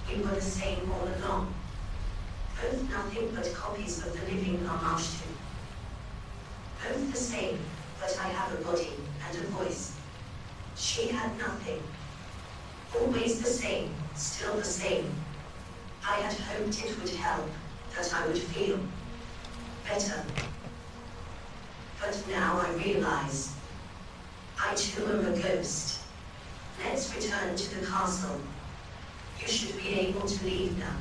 We were the same all along. Both nothing but copies of the living Lamashtu. Both the same, but I have a body and a voice. She had nothing. Always the same, still the same. I had hoped it would help, that I would feel better. But now I realize, I too am a ghost. Let's return to the castle. You should be able to leave now.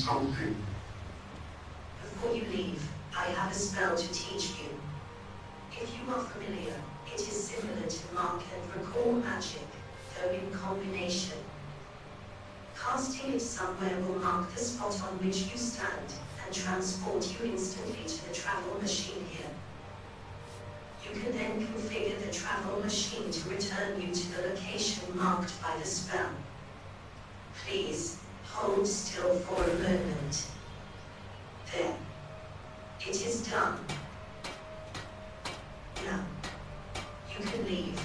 something. Before you leave, I have a spell to teach you. If you are familiar, it is similar to mark and recall magic, though in combination. Casting it somewhere will mark the spot on which you stand, and transport you instantly to the travel machine here. You can then configure the travel machine to return you to the location marked by the spell. Please, hold still for a moment. There. It is done. Now, you can leave.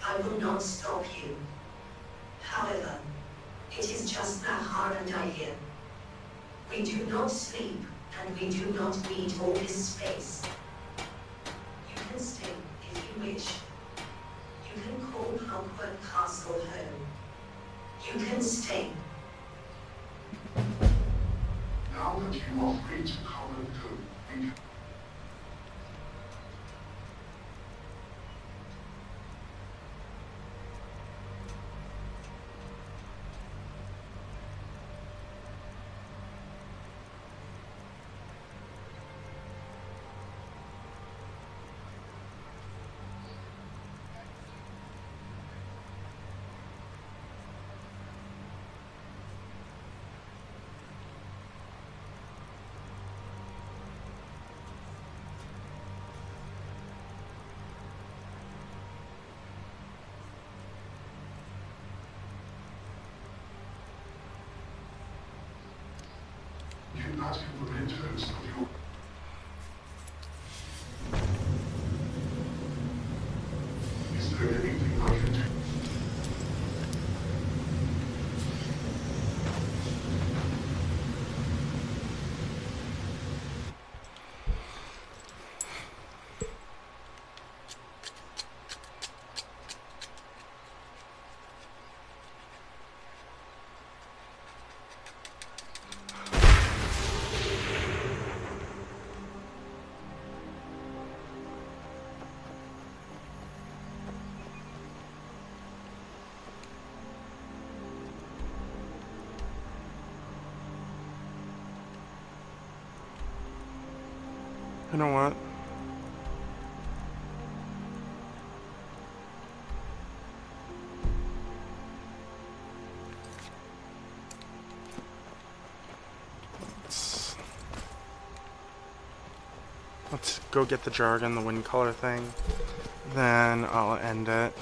I will not stop you. However, it is just that hard and I hear. We do not sleep, and we do not need all this space. You can stay if you wish. You can call Clockwork Castle home. You can stay. Now that you are free to come and go, we can... You ask him the mementos of your... Is there anything I can do? You know what? Let's go get the jargon, the wind color thing. Then I'll end it.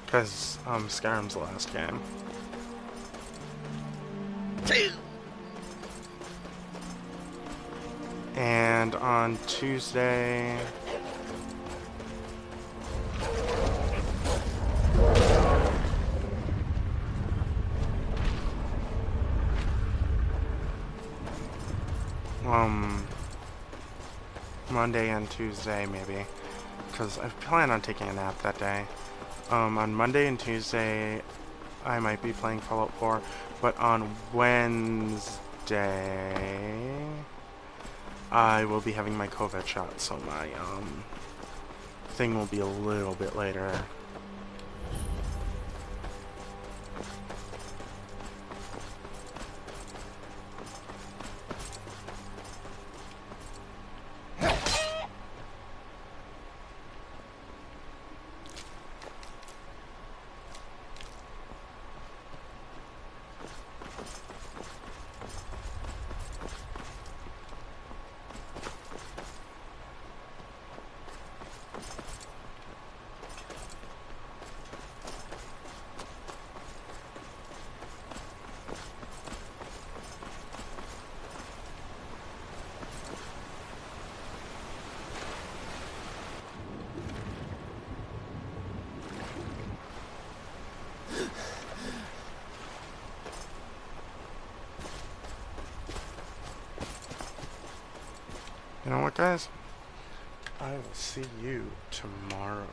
Because Skyrim's the last game. And on Tuesday... Monday and Tuesday, maybe. Because I plan on taking a nap that day. On Monday and Tuesday, I might be playing Fallout 4, but on Wednesday, I will be having my COVID shot, so my, thing will be a little bit later. You know what, guys? I will see you tomorrow.